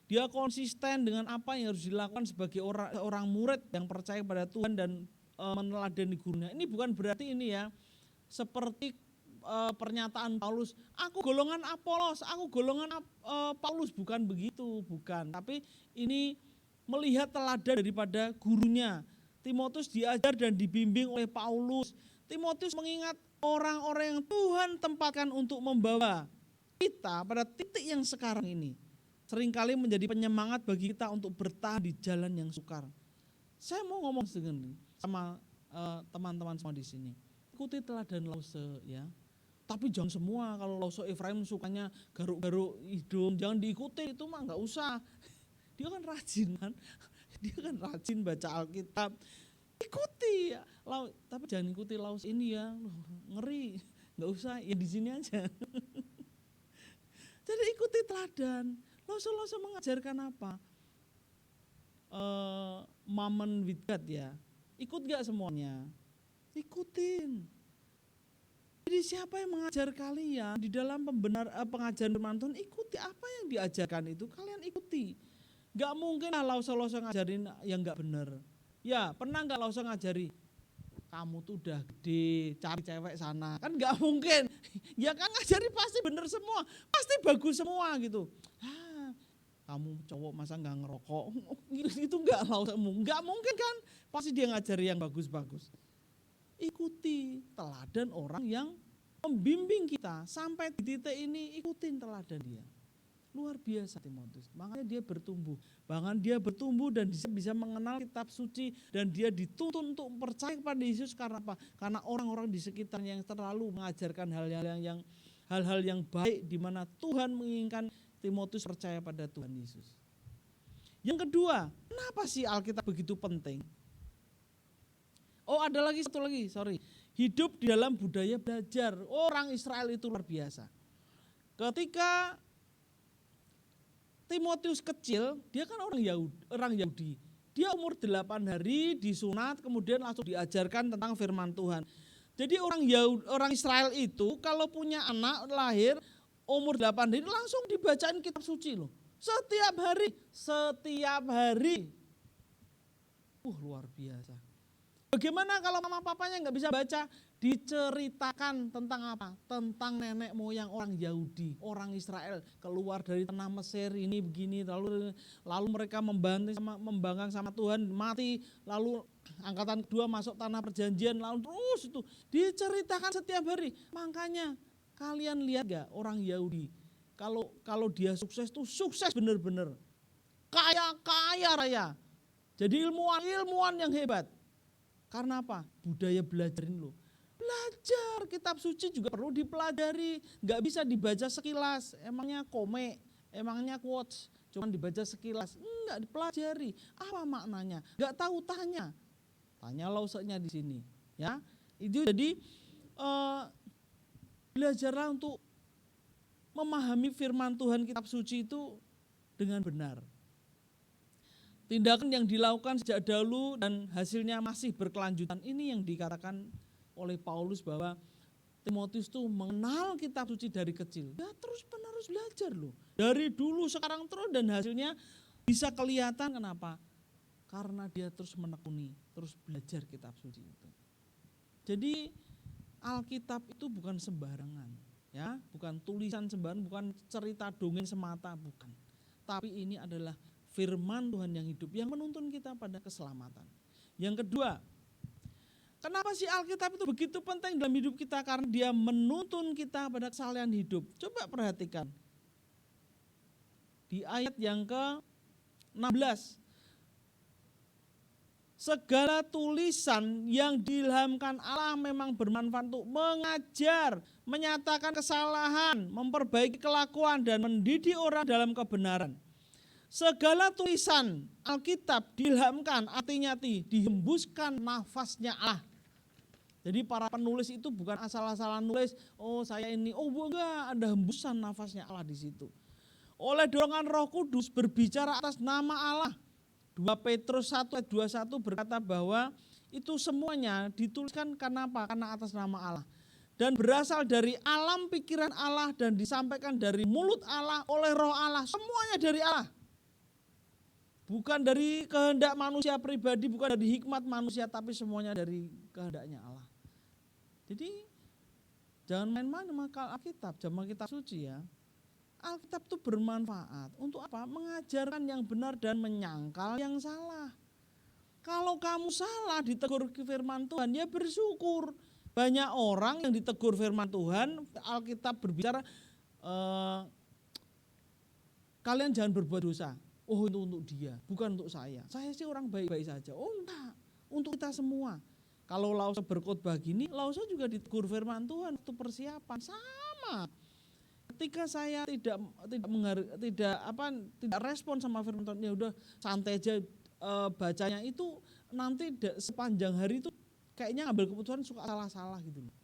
Dia konsisten dengan apa yang harus dilakukan sebagai orang murid yang percaya pada Tuhan dan meneladani gurunya. Ini bukan berarti ini ya seperti pernyataan Paulus, aku golongan Apolos, aku golongan Paulus, bukan begitu, bukan. Tapi ini melihat teladan daripada gurunya. Timotius diajar dan dibimbing oleh Paulus. Timotius mengingat orang-orang yang Tuhan tempatkan untuk membawa kita pada titik yang sekarang ini. Seringkali menjadi penyemangat bagi kita untuk bertahan di jalan yang sukar. Saya mau ngomong sama teman-teman semua di sini. Ikuti teladan Lause ya. Tapi jangan semua, kalau Lause Efraim sukanya garuk-garuk hidung, jangan diikuti, itu mah enggak usah. Dia kan rajin baca Alkitab. Ikuti, tapi jangan ikuti Lause ini ya, ngeri, enggak usah, ya di sini aja. Jadi ikuti teladan. Lause mengajarkan apa? Mammon with God ya. Ikut gak semuanya? Ikutin. Jadi siapa yang mengajar kalian di dalam pengajaran firman Tuhan, ikuti apa yang diajarkan itu, kalian ikuti. Gak mungkin lah Lause ngajarin yang gak benar. Ya pernah gak Lause ngajari, kamu tuh udah gede, cari cewek sana, kan gak mungkin. Ya kan ngajari pasti benar semua, pasti bagus semua gitu. Kamu cowok masa gak ngerokok, itu gak Lause, gak mungkin kan, pasti dia ngajari yang bagus-bagus. Ikuti teladan orang yang membimbing kita sampai di titik ini, ikutin teladan dia. Luar biasa Timotius. Makanya dia bertumbuh. Bahkan dia bertumbuh dan bisa mengenal kitab suci. Dan dia dituntun untuk percaya kepada Yesus karena apa? Karena orang-orang di sekitarnya yang terlalu mengajarkan hal-hal yang baik di mana Tuhan menginginkan Timotius percaya pada Tuhan Yesus. Yang kedua, kenapa sih Alkitab begitu penting? Oh, ada lagi satu lagi, hidup di dalam budaya belajar. Orang Israel itu luar biasa. Ketika Timotius kecil, dia kan orang Yahudi. Dia umur 8 hari disunat, kemudian langsung diajarkan tentang firman Tuhan. Jadi orang Israel itu kalau punya anak lahir umur 8 hari langsung dibacain kitab suci loh. Setiap hari. Luar biasa. Bagaimana kalau mama papanya nggak bisa baca? Diceritakan tentang apa? Tentang nenek moyang orang Yahudi, orang Israel keluar dari tanah Mesir ini begini, lalu mereka membangkang sama Tuhan, mati, lalu angkatan kedua masuk tanah perjanjian, lalu terus itu diceritakan setiap hari. Makanya kalian lihat gak orang Yahudi, kalau dia sukses tuh sukses bener-bener, kaya raya, jadi ilmuwan yang hebat. Karena apa? Budaya belajarin lo. Belajar kitab suci juga perlu dipelajari, nggak bisa dibaca sekilas. Emangnya komik, emangnya quotes, cuma dibaca sekilas, enggak dipelajari. Apa maknanya? Nggak tahu tanya lausenya di sini, ya. Itu jadi belajarlah untuk memahami firman Tuhan kitab suci itu dengan benar. Tindakan yang dilakukan sejak dahulu dan hasilnya masih berkelanjutan, ini yang dikatakan oleh Paulus bahwa Timotius tuh mengenal kitab suci dari kecil. Ya terus menerus belajar loh. Dari dulu sekarang terus dan hasilnya bisa kelihatan. Kenapa? Karena dia terus menekuni, terus belajar kitab suci itu. Jadi Alkitab itu bukan sembarangan, ya, bukan tulisan sembarangan, bukan cerita dongeng semata, bukan. Tapi ini adalah firman Tuhan yang hidup yang menuntun kita pada keselamatan. Yang kedua, kenapa sih Alkitab itu begitu penting dalam hidup kita? Karena dia menuntun kita pada kesalehan hidup. Coba perhatikan. Di ayat yang ke-16. Segala tulisan yang diilhamkan Allah memang bermanfaat untuk mengajar, menyatakan kesalahan, memperbaiki kelakuan, dan mendidik orang dalam kebenaran. Segala tulisan Alkitab diilhamkan, artinya dihembuskan nafasnya Allah. Jadi para penulis itu bukan asal-asalan nulis, enggak, ada hembusan nafasnya Allah di situ. Oleh dorongan Roh Kudus berbicara atas nama Allah. 2 Petrus 1 ayat 21 berkata bahwa itu semuanya dituliskan karena apa? Karena atas nama Allah. Dan berasal dari alam pikiran Allah dan disampaikan dari mulut Allah oleh Roh Allah. Semuanya dari Allah. Bukan dari kehendak manusia pribadi, bukan dari hikmat manusia, tapi semuanya dari kehendaknya Allah. Jadi jangan main-main sama Alkitab, sama kitab suci ya. Alkitab itu bermanfaat untuk apa? Mengajarkan yang benar dan menyangkal yang salah. Kalau kamu salah ditegur firman Tuhan, ya bersyukur. Banyak orang yang ditegur firman Tuhan, Alkitab berbicara, kalian jangan berbuat dosa. Oh, itu untuk dia, bukan untuk saya. Saya sih orang baik-baik saja. Oh enggak, untuk kita semua. Kalau Lausa berkhotbah gini, Lausa juga ditegur firman Tuhan untuk persiapan. Sama. Ketika saya tidak respon sama firman Tuhan, ya udah santai aja bacanya itu, nanti sepanjang hari itu kayaknya ngambil keputusan suka salah-salah gitu loh.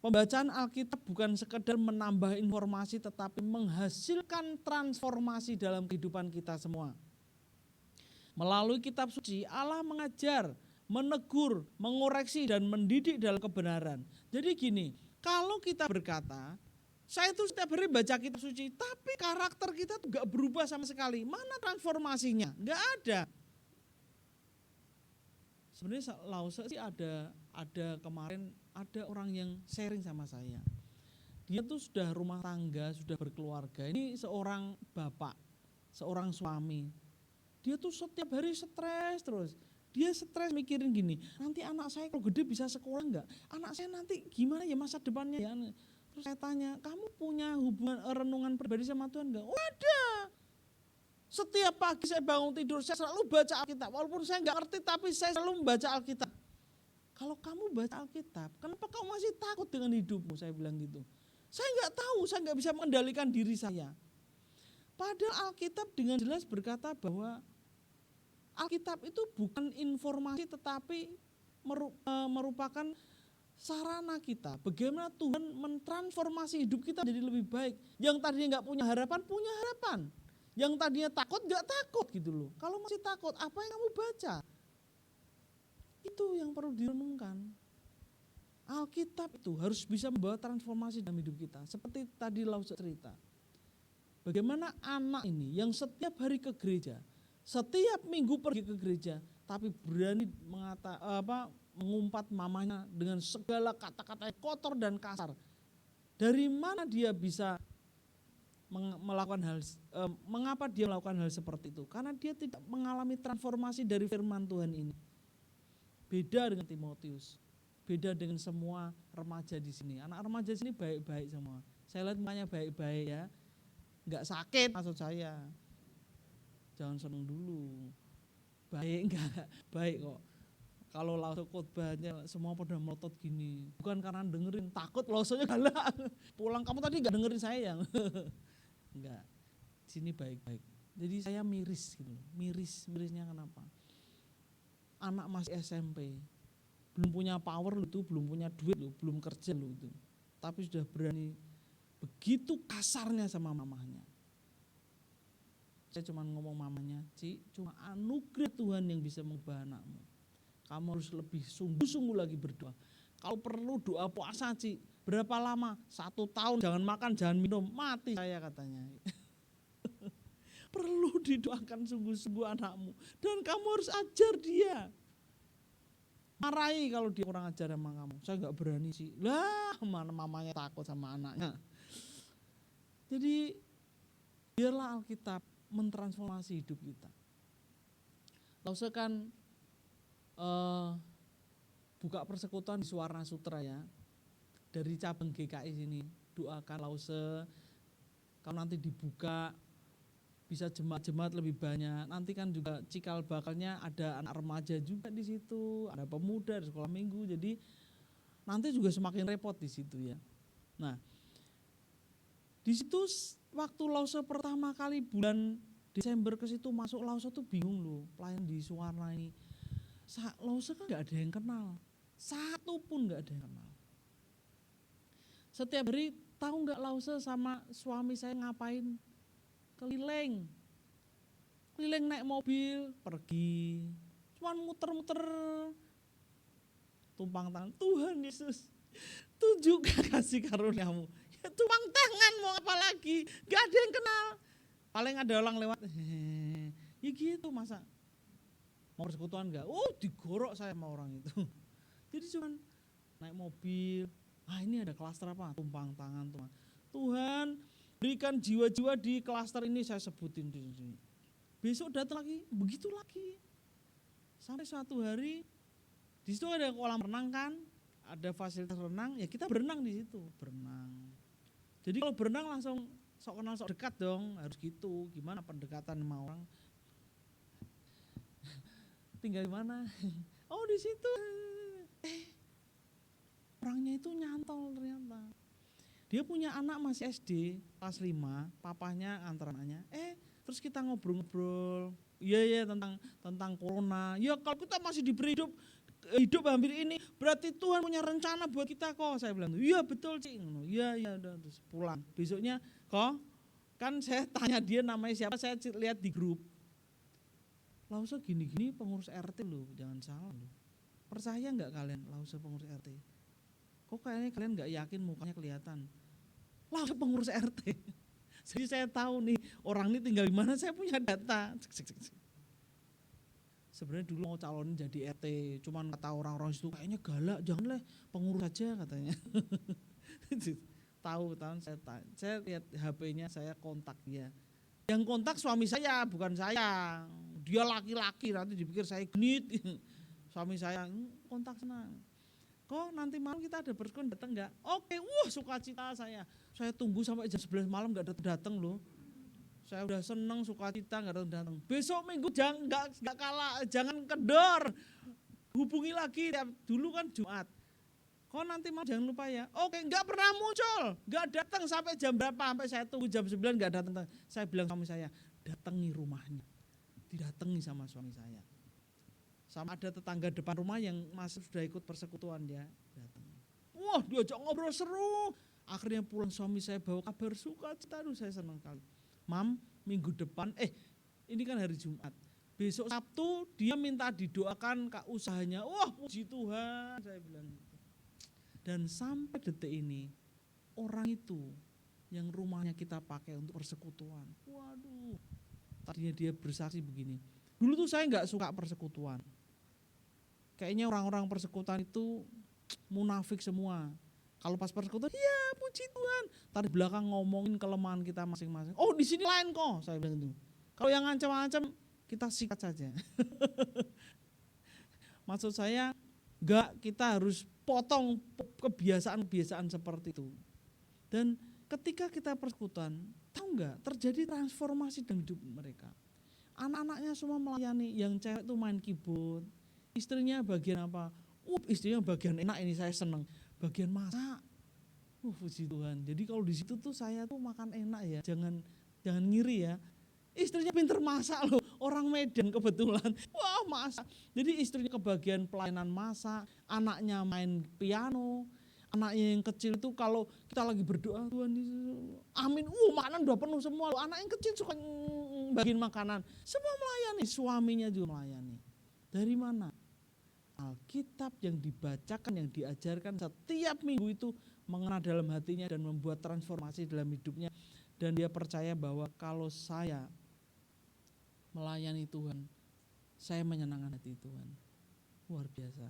Pembacaan Alkitab bukan sekedar menambah informasi tetapi menghasilkan transformasi dalam kehidupan kita semua. Melalui kitab suci Allah mengajar, menegur, mengoreksi dan mendidik dalam kebenaran. Jadi gini, kalau kita berkata, saya itu setiap hari baca kitab suci tapi karakter kita tuh gak berubah sama sekali. Mana transformasinya? Gak ada. Sebenarnya Lausa sih ada kemarin ada orang yang sharing sama saya. Dia tuh sudah rumah tangga, sudah berkeluarga. Ini seorang bapak, seorang suami. Dia tuh setiap hari stres terus. Dia stres mikirin gini, nanti anak saya kalau gede bisa sekolah enggak? Anak saya nanti gimana ya masa depannya ya? Terus saya tanya, kamu punya hubungan renungan pribadi sama Tuhan enggak? Oh ada. Setiap pagi saya bangun tidur, saya selalu baca Alkitab. Walaupun saya enggak ngerti, tapi saya selalu membaca Alkitab. Kalau kamu baca Alkitab, kenapa kamu masih takut dengan hidupmu? Saya bilang gitu. Saya enggak tahu, saya enggak bisa mengendalikan diri saya. Padahal Alkitab dengan jelas berkata bahwa Alkitab itu bukan informasi tetapi merupakan sarana kita. Bagaimana Tuhan mentransformasi hidup kita jadi lebih baik. Yang tadinya enggak punya harapan. Yang tadinya takut enggak takut gitu loh. Kalau masih takut, apa yang kamu baca? Itu yang perlu direnungkan. Alkitab itu harus bisa membawa transformasi dalam hidup kita. Seperti tadi Lause cerita. Bagaimana anak ini yang setiap hari ke gereja, setiap minggu pergi ke gereja, tapi berani mengumpat mamanya dengan segala kata-kata kotor dan kasar. Dari mana dia bisa melakukan mengapa dia melakukan hal seperti itu? Karena dia tidak mengalami transformasi dari firman Tuhan ini. Beda dengan Timotius, beda dengan semua remaja di sini. Anak remaja di sini baik-baik semua. Saya lihat mukanya baik-baik ya, nggak sakit maksud saya. Jangan seneng dulu, baik enggak? Baik kok. Kalau Lause khotbahnya semua pada melotot gini, bukan karena dengerin, takut Lausenya galak. Pulang kamu tadi nggak dengerin saya, enggak. Sini baik-baik. Jadi saya miris gitu, mirisnya kenapa? Anak masih SMP, belum punya power lu itu, belum punya duit lu, belum kerja lu itu, tapi sudah berani begitu kasarnya sama mamanya. Saya cuma ngomong mamanya, Ci, cuma anugerah Tuhan yang bisa mengubah anakmu. Kamu harus lebih sungguh-sungguh lagi berdoa. Kalau perlu doa puasa, Ci, berapa lama? 1 tahun, jangan makan, jangan minum, mati saya katanya. Perlu didoakan sungguh-sungguh anakmu. Dan kamu harus ajar dia. Marahi kalau dia kurang ajar sama kamu. Saya enggak berani sih. Lah, mana mamanya takut sama anaknya. Jadi, biarlah Alkitab mentransformasi hidup kita. Lause kan buka persekutuan di Suwarna Sutra ya. Dari cabang GKI sini, doakan Lause kalau nanti dibuka bisa jemaat-jemaat lebih banyak. Nanti kan juga cikal bakalnya ada anak remaja juga di situ, ada pemuda di sekolah minggu. Jadi nanti juga semakin repot di situ ya. Nah, di situ waktu Lause pertama kali bulan Desember ke situ masuk, Lause tuh bingung loh, pelayan di Suwarna ini. Lause kan nggak ada yang kenal, satu pun nggak ada yang kenal. Setiap hari tahu nggak Lause sama suami saya ngapain? Keliling naik mobil, pergi, cuman muter-muter, tumpang tangan, Tuhan Yesus, tunjukkan kasih karuniamu. Ya tumpang tangan mau apa lagi, gak ada yang kenal. Paling ada orang lewat, ya gitu masa. Mau persekutuan gak? Oh digorok saya sama orang itu. Jadi cuman naik mobil, ini ada klaster apa? Tumpang tangan. Tuhan, berikan jiwa-jiwa di klaster ini, saya sebutin di sini. Besok datang lagi, begitu lagi. Sampai suatu hari, di situ ada kolam renang kan, ada fasilitas renang, ya kita berenang di situ, berenang. Jadi kalau berenang langsung sok kenal sok dekat dong, harus gitu. Gimana pendekatan sama orang? Tinggal di mana? Oh di situ. Orangnya itu nyantol ternyata. Dia punya anak masih SD, kelas 5, papanya antar anaknya. Terus kita ngobrol-ngobrol, iya tentang corona. Ya kalau kita masih diberi hidup hampir ini, berarti Tuhan punya rencana buat kita kok. Saya bilang, iya betul Cik. Iya udah, terus pulang. Besoknya kok, kan saya tanya dia namanya siapa, saya lihat di grup. Lause gini-gini pengurus RT loh, jangan salah loh. Percaya nggak kalian Lause pengurus RT? Kok kayaknya kalian nggak yakin mukanya kelihatan? Lause pengurus RT. Jadi saya tahu nih orang ini tinggal di mana, saya punya data. Sebenarnya dulu mau calonin jadi RT, cuman kata orang-orang itu kayaknya galak, janganlah pengurus aja katanya. Tahu saya lihat HP-nya, saya kontak dia. Yang kontak suami saya, bukan saya. Dia laki-laki, nanti dipikir saya genit. Suami saya kontak sana. kok nanti malam kita ada persekutaan, datang nggak? Oke, sukacita saya tunggu sampai jam 11 malam nggak datang loh. Saya udah seneng sukacita nggak datang. Besok minggu jangan kendor, hubungi lagi. Dulu kan Jumat, kok nanti malam jangan lupa ya. Oke, nggak pernah muncul, nggak datang sampai jam berapa, sampai saya tunggu jam 9 nggak datang. Saya bilang sama saya, datangi rumahnya, didatangi sama suami saya. Sama ada tetangga depan rumah yang masih sudah ikut persekutuan, dia datang. Diajak ngobrol seru. Akhirnya pulang suami saya bawa kabar sukacita, saya senang sekali. Mam, minggu depan, ini kan hari Jumat. Besok Sabtu dia minta didoakan usahanya. Puji Tuhan, saya bilang gitu. Dan sampai detik ini, orang itu yang rumahnya kita pakai untuk persekutuan. Waduh, tadinya dia bersaksi begini. Dulu tuh saya nggak suka persekutuan. Kayaknya orang-orang persekutuan itu munafik semua. Kalau pas persekutuan, ya puji Tuhan. Tadi belakang ngomongin kelemahan kita masing-masing. Di sini lain kok, saya bilang itu. Kalau yang ngancam-ngancam, kita sikat saja. Maksud saya, enggak, kita harus potong kebiasaan-kebiasaan seperti itu. Dan ketika kita persekutuan, tahu enggak, terjadi transformasi dalam hidup mereka. Anak-anaknya semua melayani, yang cewek itu main keyboard. Istrinya bagian apa? Istrinya bagian enak, ini saya seneng. Bagian masak. Puji Tuhan. Jadi kalau di situ tuh saya tuh makan enak ya. Jangan ngiri ya. Istrinya pinter masak loh. Orang Medan kebetulan. Masak. Jadi istrinya kebagian pelayanan masak. Anaknya main piano. Anaknya yang kecil itu kalau kita lagi berdoa, Tuhan amin. Makanan udah penuh semua. Anak yang kecil suka bagiin makanan. Semua melayani. Suaminya juga melayani. Dari mana? Alkitab yang dibacakan, yang diajarkan setiap minggu itu mengena dalam hatinya dan membuat transformasi dalam hidupnya. Dan dia percaya bahwa kalau saya melayani Tuhan, saya menyenangkan hati Tuhan. Luar biasa.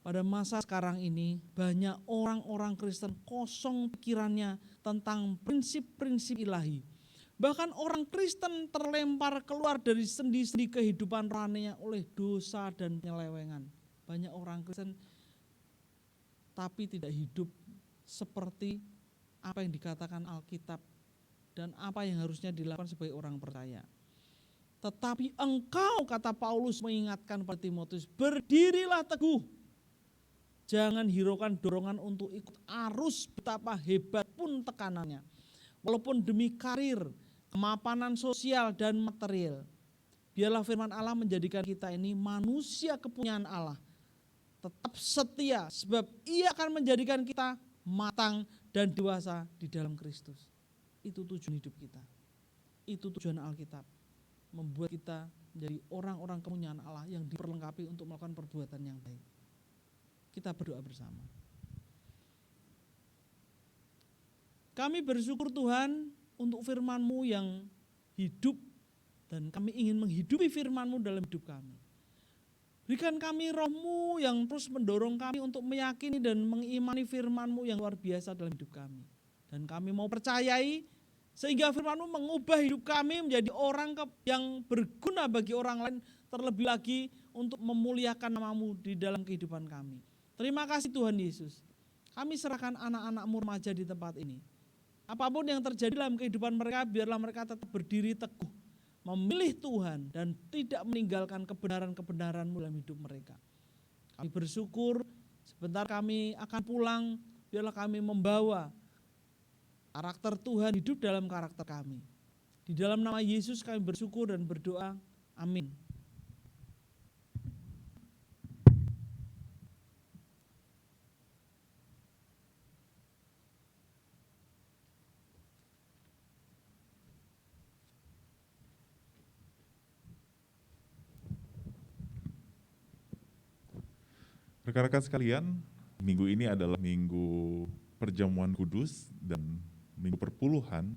Pada masa sekarang ini banyak orang-orang Kristen kosong pikirannya tentang prinsip-prinsip ilahi. Bahkan orang Kristen terlempar keluar dari sendi-sendi kehidupan rohaninya oleh dosa dan penyelewengan. Banyak orang Kristen tapi tidak hidup seperti apa yang dikatakan Alkitab dan apa yang harusnya dilakukan sebagai orang percaya. Tetapi engkau, kata Paulus mengingatkan pada Timotius, berdirilah teguh. Jangan hiraukan dorongan untuk ikut arus betapa hebat pun tekanannya. Walaupun demi karir, kemapanan sosial dan material. Biarlah firman Allah menjadikan kita ini manusia kepunyaan Allah. Tetap setia sebab ia akan menjadikan kita matang dan dewasa di dalam Kristus. Itu tujuan hidup kita. Itu tujuan Alkitab. Membuat kita menjadi orang-orang kepunyaan Allah yang diperlengkapi untuk melakukan perbuatan yang baik. Kita berdoa bersama. Kami bersyukur Tuhan untuk firman-Mu yang hidup dan kami ingin menghidupi firman-Mu dalam hidup kami. Berikan kami roh-Mu yang terus mendorong kami untuk meyakini dan mengimani firman-Mu yang luar biasa dalam hidup kami. Dan kami mau percayai sehingga firman-Mu mengubah hidup kami menjadi orang yang berguna bagi orang lain, terlebih lagi untuk memuliakan nama-Mu di dalam kehidupan kami. Terima kasih Tuhan Yesus. Kami serahkan anak-anak-Mu remaja di tempat ini. Apapun yang terjadi dalam kehidupan mereka, biarlah mereka tetap berdiri teguh, memilih Tuhan dan tidak meninggalkan kebenaran-kebenaran-Mu dalam hidup mereka. Kami bersyukur, sebentar kami akan pulang, biarlah kami membawa karakter Tuhan hidup dalam karakter kami. Di dalam nama Yesus kami bersyukur dan berdoa, amin. Rekan-rekan sekalian, minggu ini adalah minggu perjamuan kudus dan minggu perpuluhan,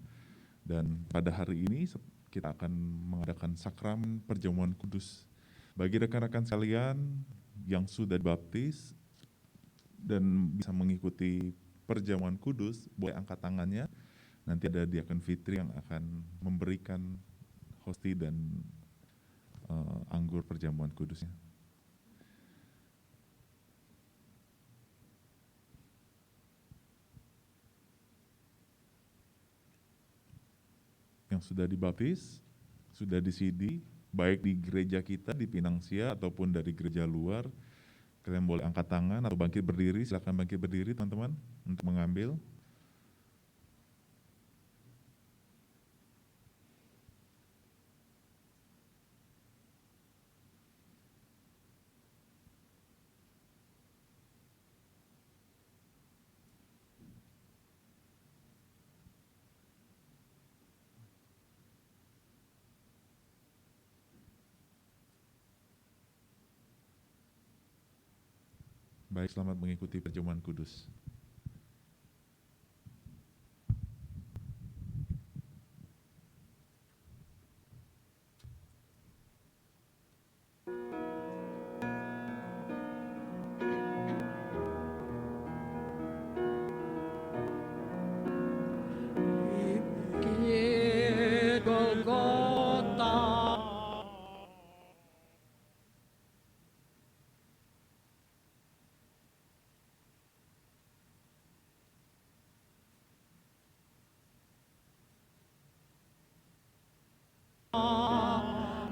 dan pada hari ini kita akan mengadakan sakramen perjamuan kudus. Bagi rekan-rekan sekalian yang sudah dibaptis dan bisa mengikuti perjamuan kudus, boleh angkat tangannya. Nanti ada diakon Fitri yang akan memberikan hosti dan anggur perjamuan kudusnya. yang sudah dibaptis, sudah di-CD, baik di gereja kita di Pinangsia ataupun dari gereja luar, kalian boleh angkat tangan atau bangkit berdiri. Silakan bangkit berdiri teman-teman untuk mengambil. Baik, selamat mengikuti perjamuan kudus.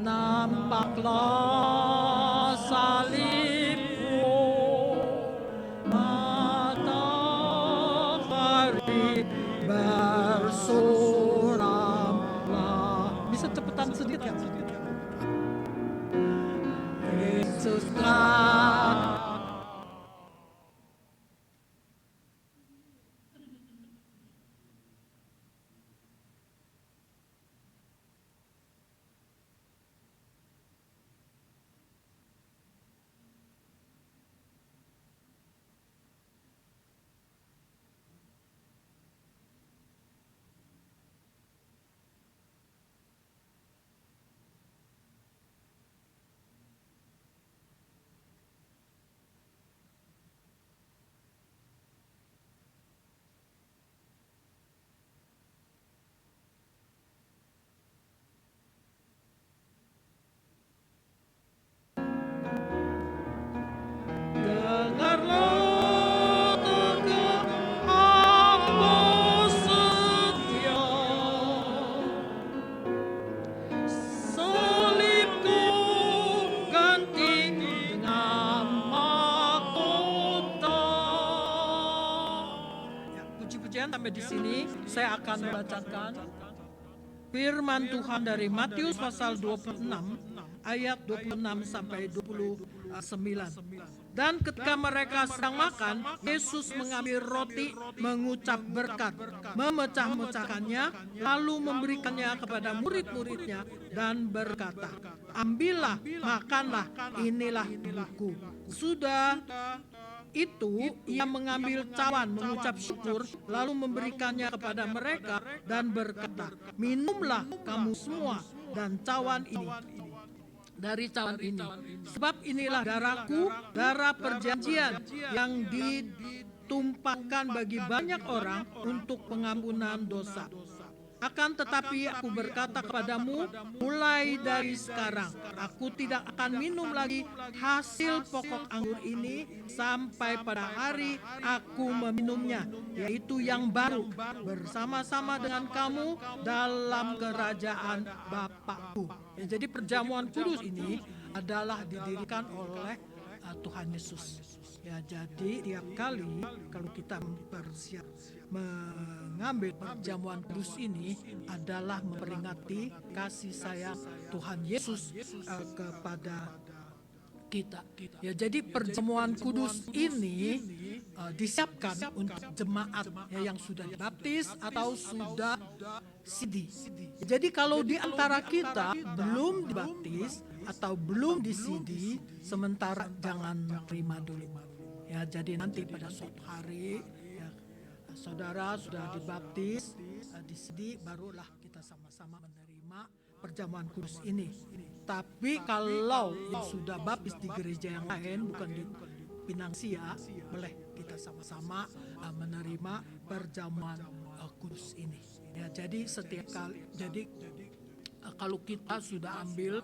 Nampaklah salibmu, matahari bersuramlah. Bisa cepetan sedikit kan? Yesuslah. Sampai di sini saya akan membacakan firman Tuhan dari Matius pasal 26 ayat 26 sampai 29. Dan ketika mereka sedang makan, Yesus mengambil roti, mengucap berkat, memecah-mecahkannya, lalu memberikannya kepada murid-muridnya dan berkata, "Ambillah, makanlah, inilah tubuhku." Sudah itu ia mengambil cawan, mengucap syukur, lalu memberikannya kepada mereka dan berkata, "Minumlah kamu semua dan cawan ini dari cawan ini, sebab inilah darahku, darah perjanjian yang ditumpahkan bagi banyak orang untuk pengampunan dosa. Akan tetapi aku berkata kepadamu, mulai dari sekarang aku tidak akan minum lagi hasil pokok anggur ini sampai pada hari aku meminumnya, yaitu yang baru bersama-sama dengan kamu dalam kerajaan Bapakku." Ya, jadi perjamuan kudus ini adalah didirikan oleh Tuhan Yesus. Ya, jadi tiap kali kalau kita bersiap mengambil perjamuan kudus ini adalah memperingati kasih sayang Tuhan Yesus kepada kita. Ya, jadi perjamuan kudus ini disiapkan untuk jemaat ya, yang sudah dibaptis atau sudah CD. Jadi kalau di antara kita belum dibaptis atau belum di CD, sementara jangan terima dulu. Ya, jadi nanti pada suatu hari ya, saudara sudah dibaptis di CD, barulah kita sama-sama menerima perjamuan kudus ini. Tapi kalau yang sudah baptis di gereja yang lain, bukan di Pinangsia, boleh kita sama-sama menerima perjamuan kudus ini. Ya, jadi setiap kali, jadi kalau kita sudah ambil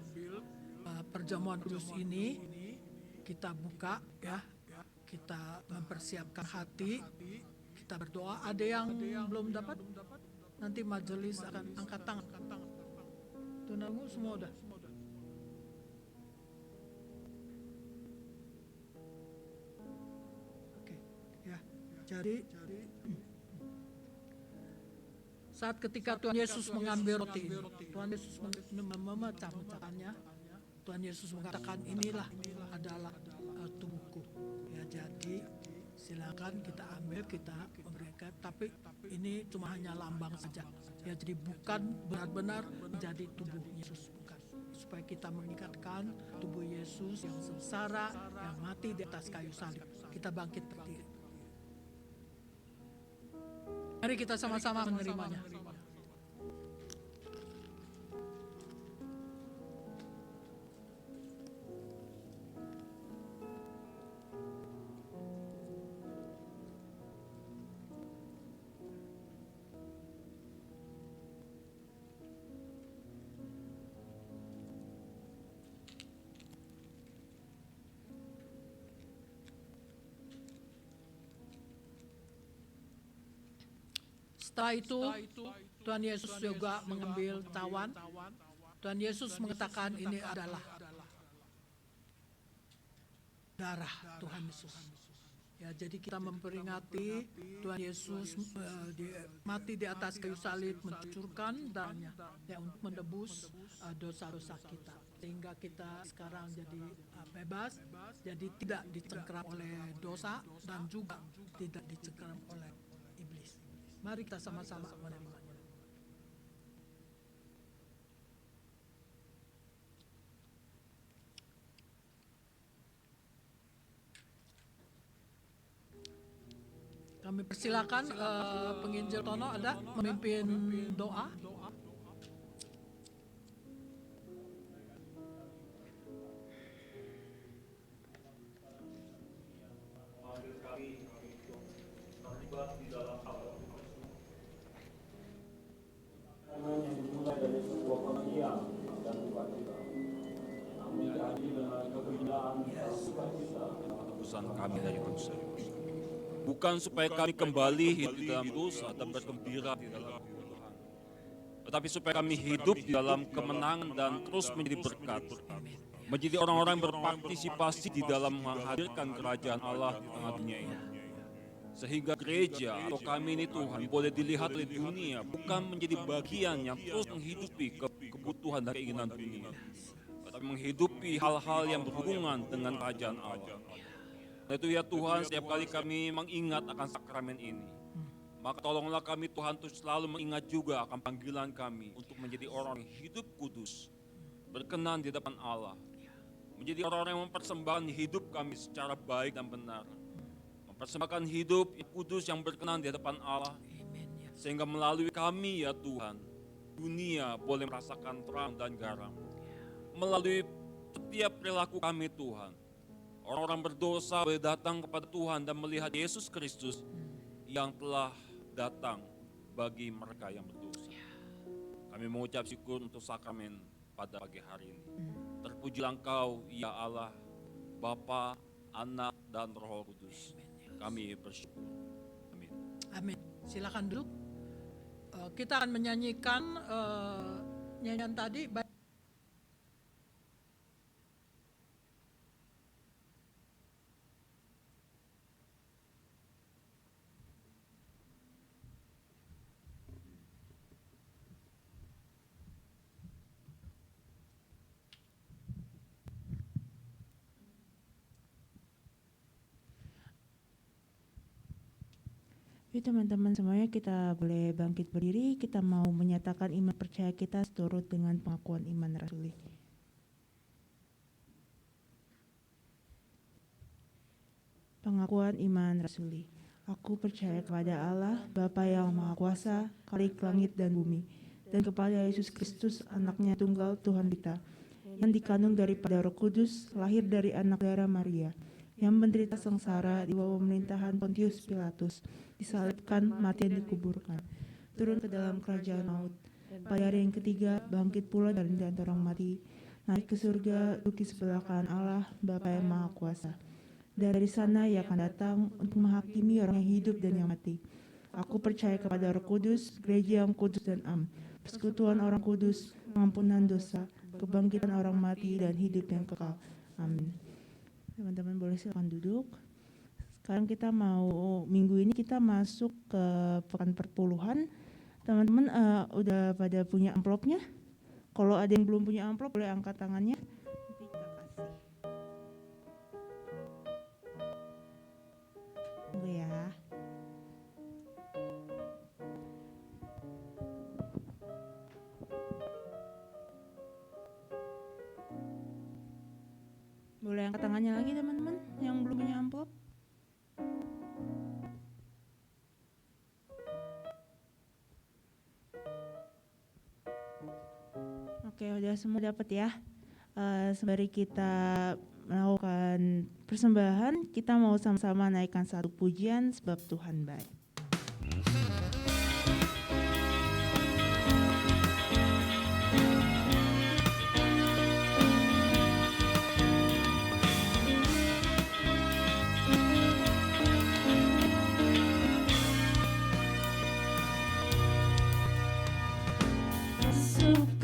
perjamuan kudus ini, kita buka ya, kita mempersiapkan hati, kita berdoa. Ada yang belum dapat? Nanti majelis akan angkat tangan. Saudaramu semua udah. Oke, ya. Jadi saat ketika Tuhan Yesus mengambil roti, Tuhan Yesus memecah-mecahkannya. Tuhan Yesus mengatakan inilah adalah tubuhku. Ya, jadi silakan kita ambil, kita memberikan, tapi ini cuma hanya lambang saja. Ya, jadi bukan benar-benar menjadi tubuh Yesus, bukan. Supaya kita mengingatkan tubuh Yesus yang sengsara, yang mati di atas kayu salib. Kita bangkit berdiri. Mari kita sama-sama menerimanya. Setelah itu, Tuhan Yesus juga mengambil cawan. Tuhan Yesus mengatakan ini adalah darah Tuhan Yesus. Ya, jadi kita memperingati Tuhan Yesus mati di atas kayu salib, mencucurkan darahnya ya, untuk menebus dosa-dosa kita. Sehingga kita sekarang jadi bebas, jadi tidak dicengkeram oleh dosa dan juga tidak dicengkeram oleh iblis. Mari kita sama-sama menerimanya. Kami persilakan penginjil Tono ada memimpin doa. Tebusan kami dari dosa. Bukan supaya kami kembali hidup di dalam dosa dan bergembira di dalam Tuhan, tetapi supaya kami hidup di dalam kemenangan dan terus menjadi berkat, menjadi orang-orang berpartisipasi di dalam menghadirkan kerajaan Allah di tengah dunia ini. Sehingga gereja atau kami ini Tuhan boleh dilihat oleh dunia bukan menjadi bagian yang terus menghidupi kebutuhan dan keinginan dunia, tetapi menghidupi hal-hal yang berhubungan dengan kerajaan Allah. Dan itu ya Tuhan, setiap kali kami mengingat akan sakramen ini, maka tolonglah kami Tuhan untuk selalu mengingat juga akan panggilan kami untuk menjadi orang yang hidup kudus, berkenan di depan Allah, menjadi orang-orang yang mempersembahkan hidup kami secara baik dan benar, mempersembahkan hidup yang kudus yang berkenan di hadapan Allah, sehingga melalui kami ya Tuhan, dunia boleh merasakan terang dan garam. Melalui setiap perilaku kami Tuhan, orang-orang berdosa boleh datang kepada Tuhan dan melihat Yesus Kristus yang telah datang bagi mereka yang berdosa. Kami mengucap syukur untuk sakramen pada pagi hari ini. Terpujilah Engkau, ya Allah, Bapa, Anak, dan Roh Kudus. Kami bersyukur. Amin. Amin. Silakan duduk. Kita akan menyanyikan nyanyian tadi. Yuk teman-teman semuanya kita boleh bangkit berdiri, kita mau menyatakan iman percaya kita seturut dengan pengakuan iman rasuli. Pengakuan iman rasuli. Aku percaya kepada Allah, Bapa yang Maha Kuasa, Khalik langit dan bumi, dan kepada Yesus Kristus, anaknya tunggal Tuhan kita, yang dikandung daripada Roh Kudus, lahir dari anak darah Maria, yang menderita sengsara di bawah pemerintahan Pontius Pilatus, disalibkan, mati dan dikuburkan, turun ke dalam kerajaan maut, pada hari yang ketiga bangkit pula dari antara orang mati, naik ke surga, duduk di sebelah kanan Allah, Bapa yang Maha Kuasa. Dari sana ia akan datang untuk menghakimi orang yang hidup dan yang mati. Aku percaya kepada Roh Kudus, gereja yang kudus dan am, persekutuan orang kudus, pengampunan dosa, kebangkitan orang mati, dan hidup yang kekal. Amin. Teman-teman boleh silakan duduk. Sekarang kita mau, minggu ini kita masuk ke pekan perpuluhan. Teman-teman udah pada punya amplopnya? Kalau ada yang belum punya amplop boleh angkat tangannya. Nanti kita kasih. Tunggu ya. Boleh angkat tangannya lagi teman-teman yang belum punya amplop. Oke, udah semua dapat ya. Sembari kita melakukan persembahan, kita mau sama-sama naikkan satu pujian sebab Tuhan baik.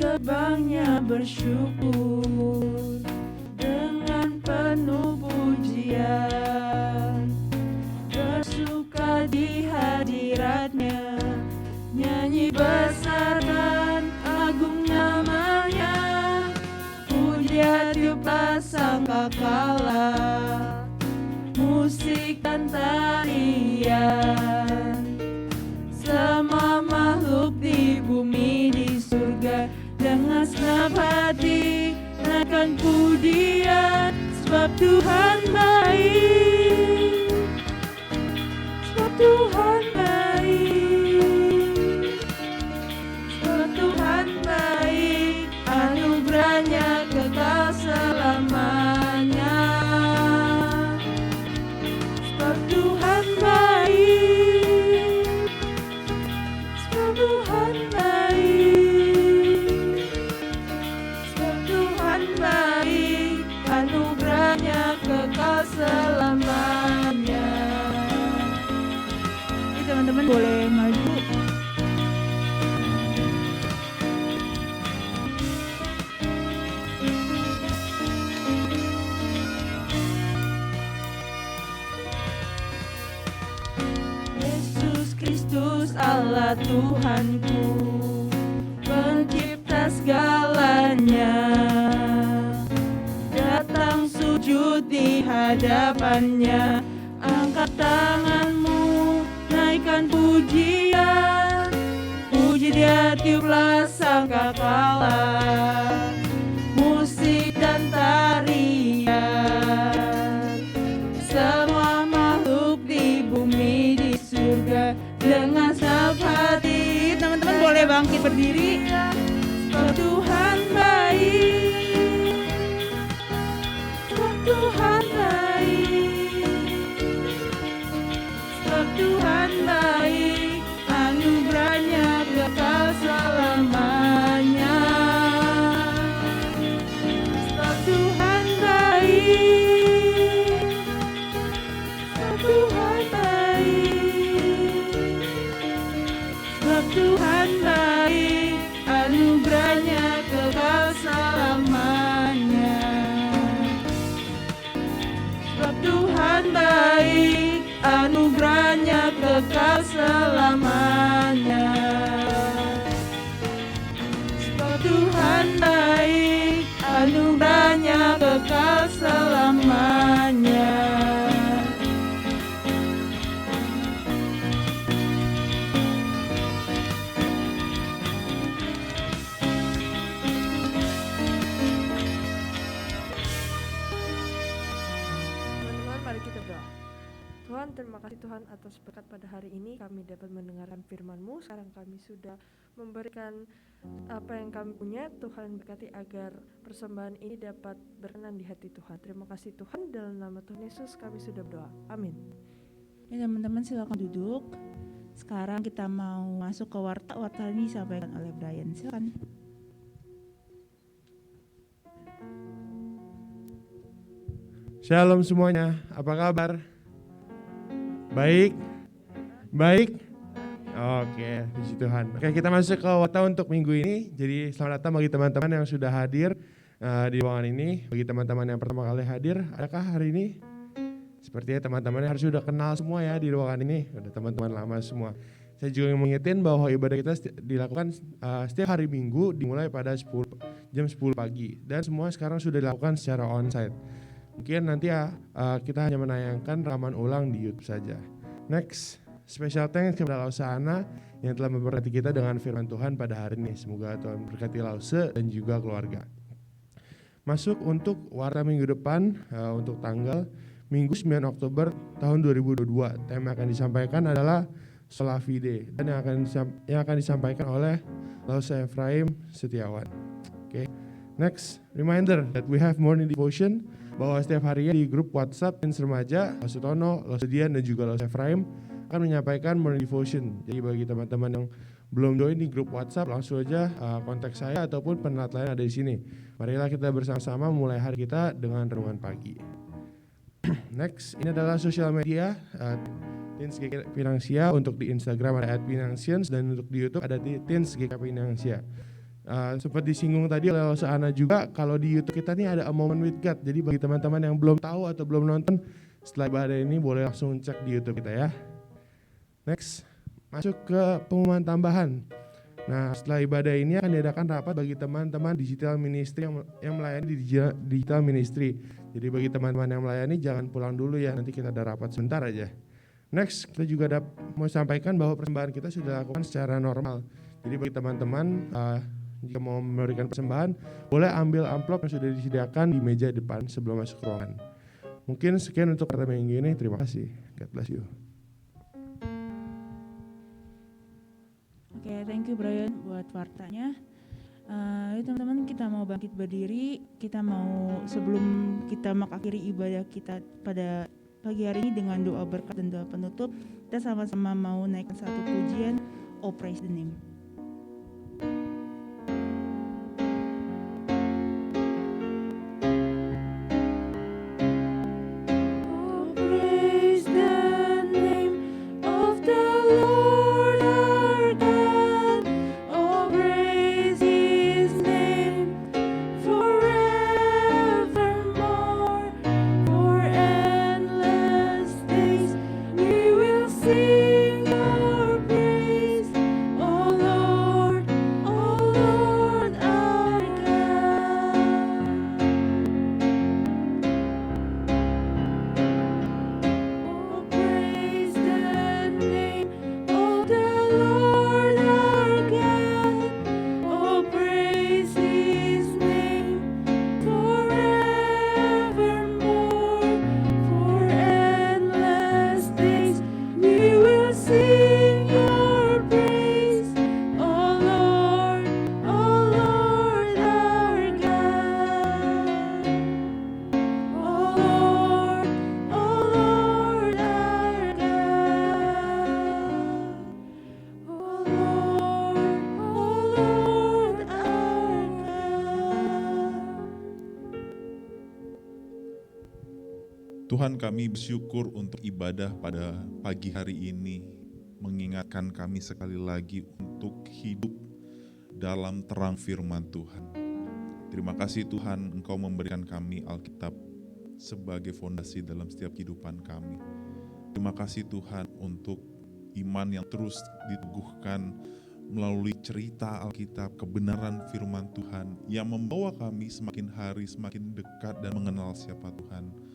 Gerbangnya bersyukur dengan penuh pujian, bersuka di hadiratnya, nyanyi besar dan agung namanya, puja tiuplah sangkakala, musik dan tarian, semua makhluk di bumi di surga dengan senang hati naikkan pujian sebab Tuhan baik, sebab Tuhan baik, sebab Tuhan baik, anugerahnya kekal selamanya, sebab Tuhan baik, sebab Tuhan baik. Kekal selamanya. Jadi teman-teman boleh maju. Yesus Kristus Allah Tuhanku, pencipta segalanya, datang sujud di hadapannya, angkat tanganmu, naikkan pujian, puji dia tiuplah sangkakala, musik dan tarian, semua makhluk di bumi di surga dengan senang hati. Teman-teman boleh bangkit berdiri. Tuhan baik, Tuhan baik, sebab Tuhan baik, anugerahnya kekal selamanya, sebab Tuhan baik, sebab Tuhan baik, sebab Tuhan baik, anugerahnya kekal selamanya. Tuhan baik, anugerahnya kekal selamanya. Sebab Tuhan baik, anugerahnya kekal selamanya. Tuhan, terima kasih Tuhan atas berkat pada hari ini kami dapat mendengarkan firman-Mu. Sekarang kami sudah memberikan apa yang kami punya. Tuhan berkati agar persembahan ini dapat berkenan di hati Tuhan. Terima kasih Tuhan, dalam nama Tuhan Yesus kami sudah berdoa. Amin. Ya teman-teman silakan duduk. Sekarang kita mau masuk ke warta. Warta ini disampaikan oleh Brian. Silakan. Shalom semuanya, apa kabar? Baik? Baik? Oke, puji Tuhan. Oke, kita masuk ke waktu untuk minggu ini. Jadi selamat datang bagi teman-teman yang sudah hadir di ruangan ini. Bagi teman-teman yang pertama kali hadir, adakah hari ini? Sepertinya teman-teman harus sudah kenal semua ya di ruangan ini. Udah teman-teman lama semua. Saya juga mengingetin bahwa ibadah kita dilakukan setiap hari Minggu dimulai pada jam 10 pagi. Dan semua sekarang sudah dilakukan secara onsite. Mungkin nanti kita hanya menayangkan rekaman ulang di YouTube saja. Next. Special thanks kepada Lause Ana yang telah memberkati kita dengan firman Tuhan pada hari ini. Semoga Tuhan memberkati Lause dan juga keluarga. Masuk untuk warta minggu depan untuk tanggal Minggu 9 Oktober tahun 2022. Tema yang akan disampaikan adalah Sola Fide dan yang akan disampaikan oleh Lause Efraim Setiawan. Oke. Next, reminder that we have morning devotion bahwa setiap harinya di grup WhatsApp Teens Remaja, Lause Tono, Lause Dian dan juga Lause Efraim akan menyampaikan morning devotion. Jadi bagi teman-teman yang belum join di grup WhatsApp, langsung aja kontak saya ataupun penelat lain ada di sini. Marilah kita bersama-sama mulai hari kita dengan renungan pagi. Next, ini adalah sosial media Teens GKP Pinangsia. Untuk di Instagram ada @pinangsians dan untuk di YouTube ada Teens GKP Pinangsia. Seperti disinggung tadi oleh Lause Ana juga, kalau di YouTube kita nih ada A Moment with God. Jadi bagi teman-teman yang belum tahu atau belum nonton, setelah ibadah ini boleh langsung cek di YouTube kita ya. Next, masuk ke pengumuman tambahan. Nah, setelah ibadah ini akan diadakan rapat bagi teman-teman digital ministry yang melayani di digital ministry. Jadi bagi teman-teman yang melayani jangan pulang dulu ya, nanti kita ada rapat sebentar aja. Next, kita juga mau sampaikan bahwa persembahan kita sudah dilakukan secara normal. Jadi bagi teman-teman jika mau memberikan persembahan, boleh ambil amplop yang sudah disediakan di meja depan sebelum masuk ruangan. Mungkin sekian untuk pertama minggu ini. Terima kasih. God bless you. Oke, thank you Brian buat wartanya. Teman-teman, kita mau bangkit berdiri. Kita mau sebelum kita mengakhiri ibadah kita pada pagi hari ini dengan doa berkat dan doa penutup, kita sama-sama mau naikkan satu pujian, Oh Praise the Name. Sing your praise, oh Lord, Tuhan, kami bersyukur untuk ibadah pada pagi hari ini, mengingatkan kami sekali lagi untuk hidup dalam terang firman Tuhan. Terima kasih Tuhan, Engkau memberikan kami Alkitab sebagai fondasi dalam setiap kehidupan kami. Terima kasih Tuhan untuk iman yang terus diteguhkan melalui cerita Alkitab, kebenaran firman Tuhan yang membawa kami semakin hari semakin dekat dan mengenal siapa Tuhan.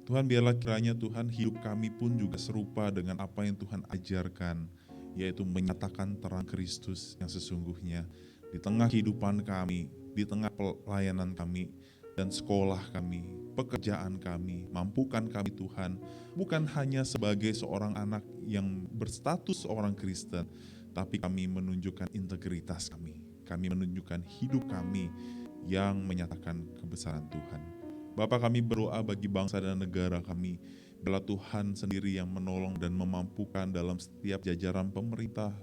Tuhan, biarlah kiranya Tuhan hidup kami pun juga serupa dengan apa yang Tuhan ajarkan, yaitu menyatakan terang Kristus yang sesungguhnya di tengah kehidupan kami, di tengah pelayanan kami, dan sekolah kami, pekerjaan kami. Mampukan kami Tuhan, bukan hanya sebagai seorang anak yang berstatus seorang Kristen, tapi kami menunjukkan integritas kami. Kami menunjukkan hidup kami yang menyatakan kebesaran Tuhan. Bapa, kami berdoa bagi bangsa dan negara kami. Biarlah Tuhan sendiri yang menolong dan memampukan dalam setiap jajaran pemerintah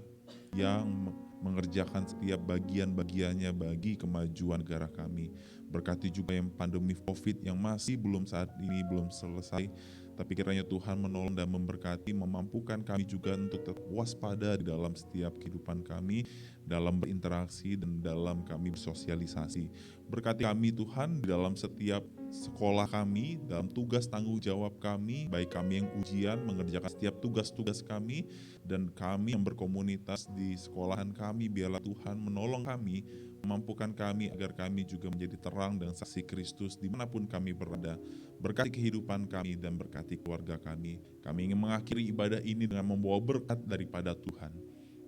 yang mengerjakan setiap bagian-bagiannya bagi kemajuan negara kami. Berkati juga yang pandemi COVID yang masih saat ini belum selesai, Tapi kiranya Tuhan menolong dan memberkati, memampukan kami juga untuk tetap waspada di dalam setiap kehidupan kami, dalam berinteraksi dan dalam kami bersosialisasi. Berkati kami Tuhan di dalam setiap sekolah kami, dalam tugas tanggung jawab kami, baik kami yang ujian, mengerjakan setiap tugas-tugas kami, dan kami yang berkomunitas di sekolahan kami, biarlah Tuhan menolong kami, memampukan kami agar kami juga menjadi terang dan saksi Kristus dimanapun kami berada. Berkati kehidupan kami dan berkati keluarga kami. Kami ingin mengakhiri ibadah ini dengan membawa berkat daripada Tuhan.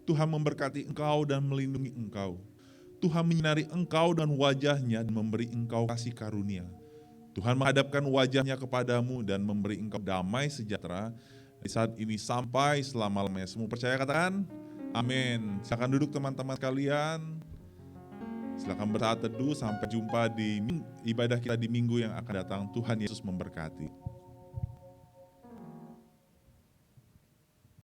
Tuhan memberkati engkau dan melindungi engkau. Tuhan menyinari engkau dan wajahnya dan memberi engkau kasih karunia. Tuhan menghadapkan wajahnya kepadamu dan memberi engkau damai sejahtera di saat ini sampai selama-lamanya. Semua percaya katakan, amin. Silakan duduk teman-teman sekalian. Silakan bersaat teduh, sampai jumpa di ibadah kita di minggu yang akan datang. Tuhan Yesus memberkati.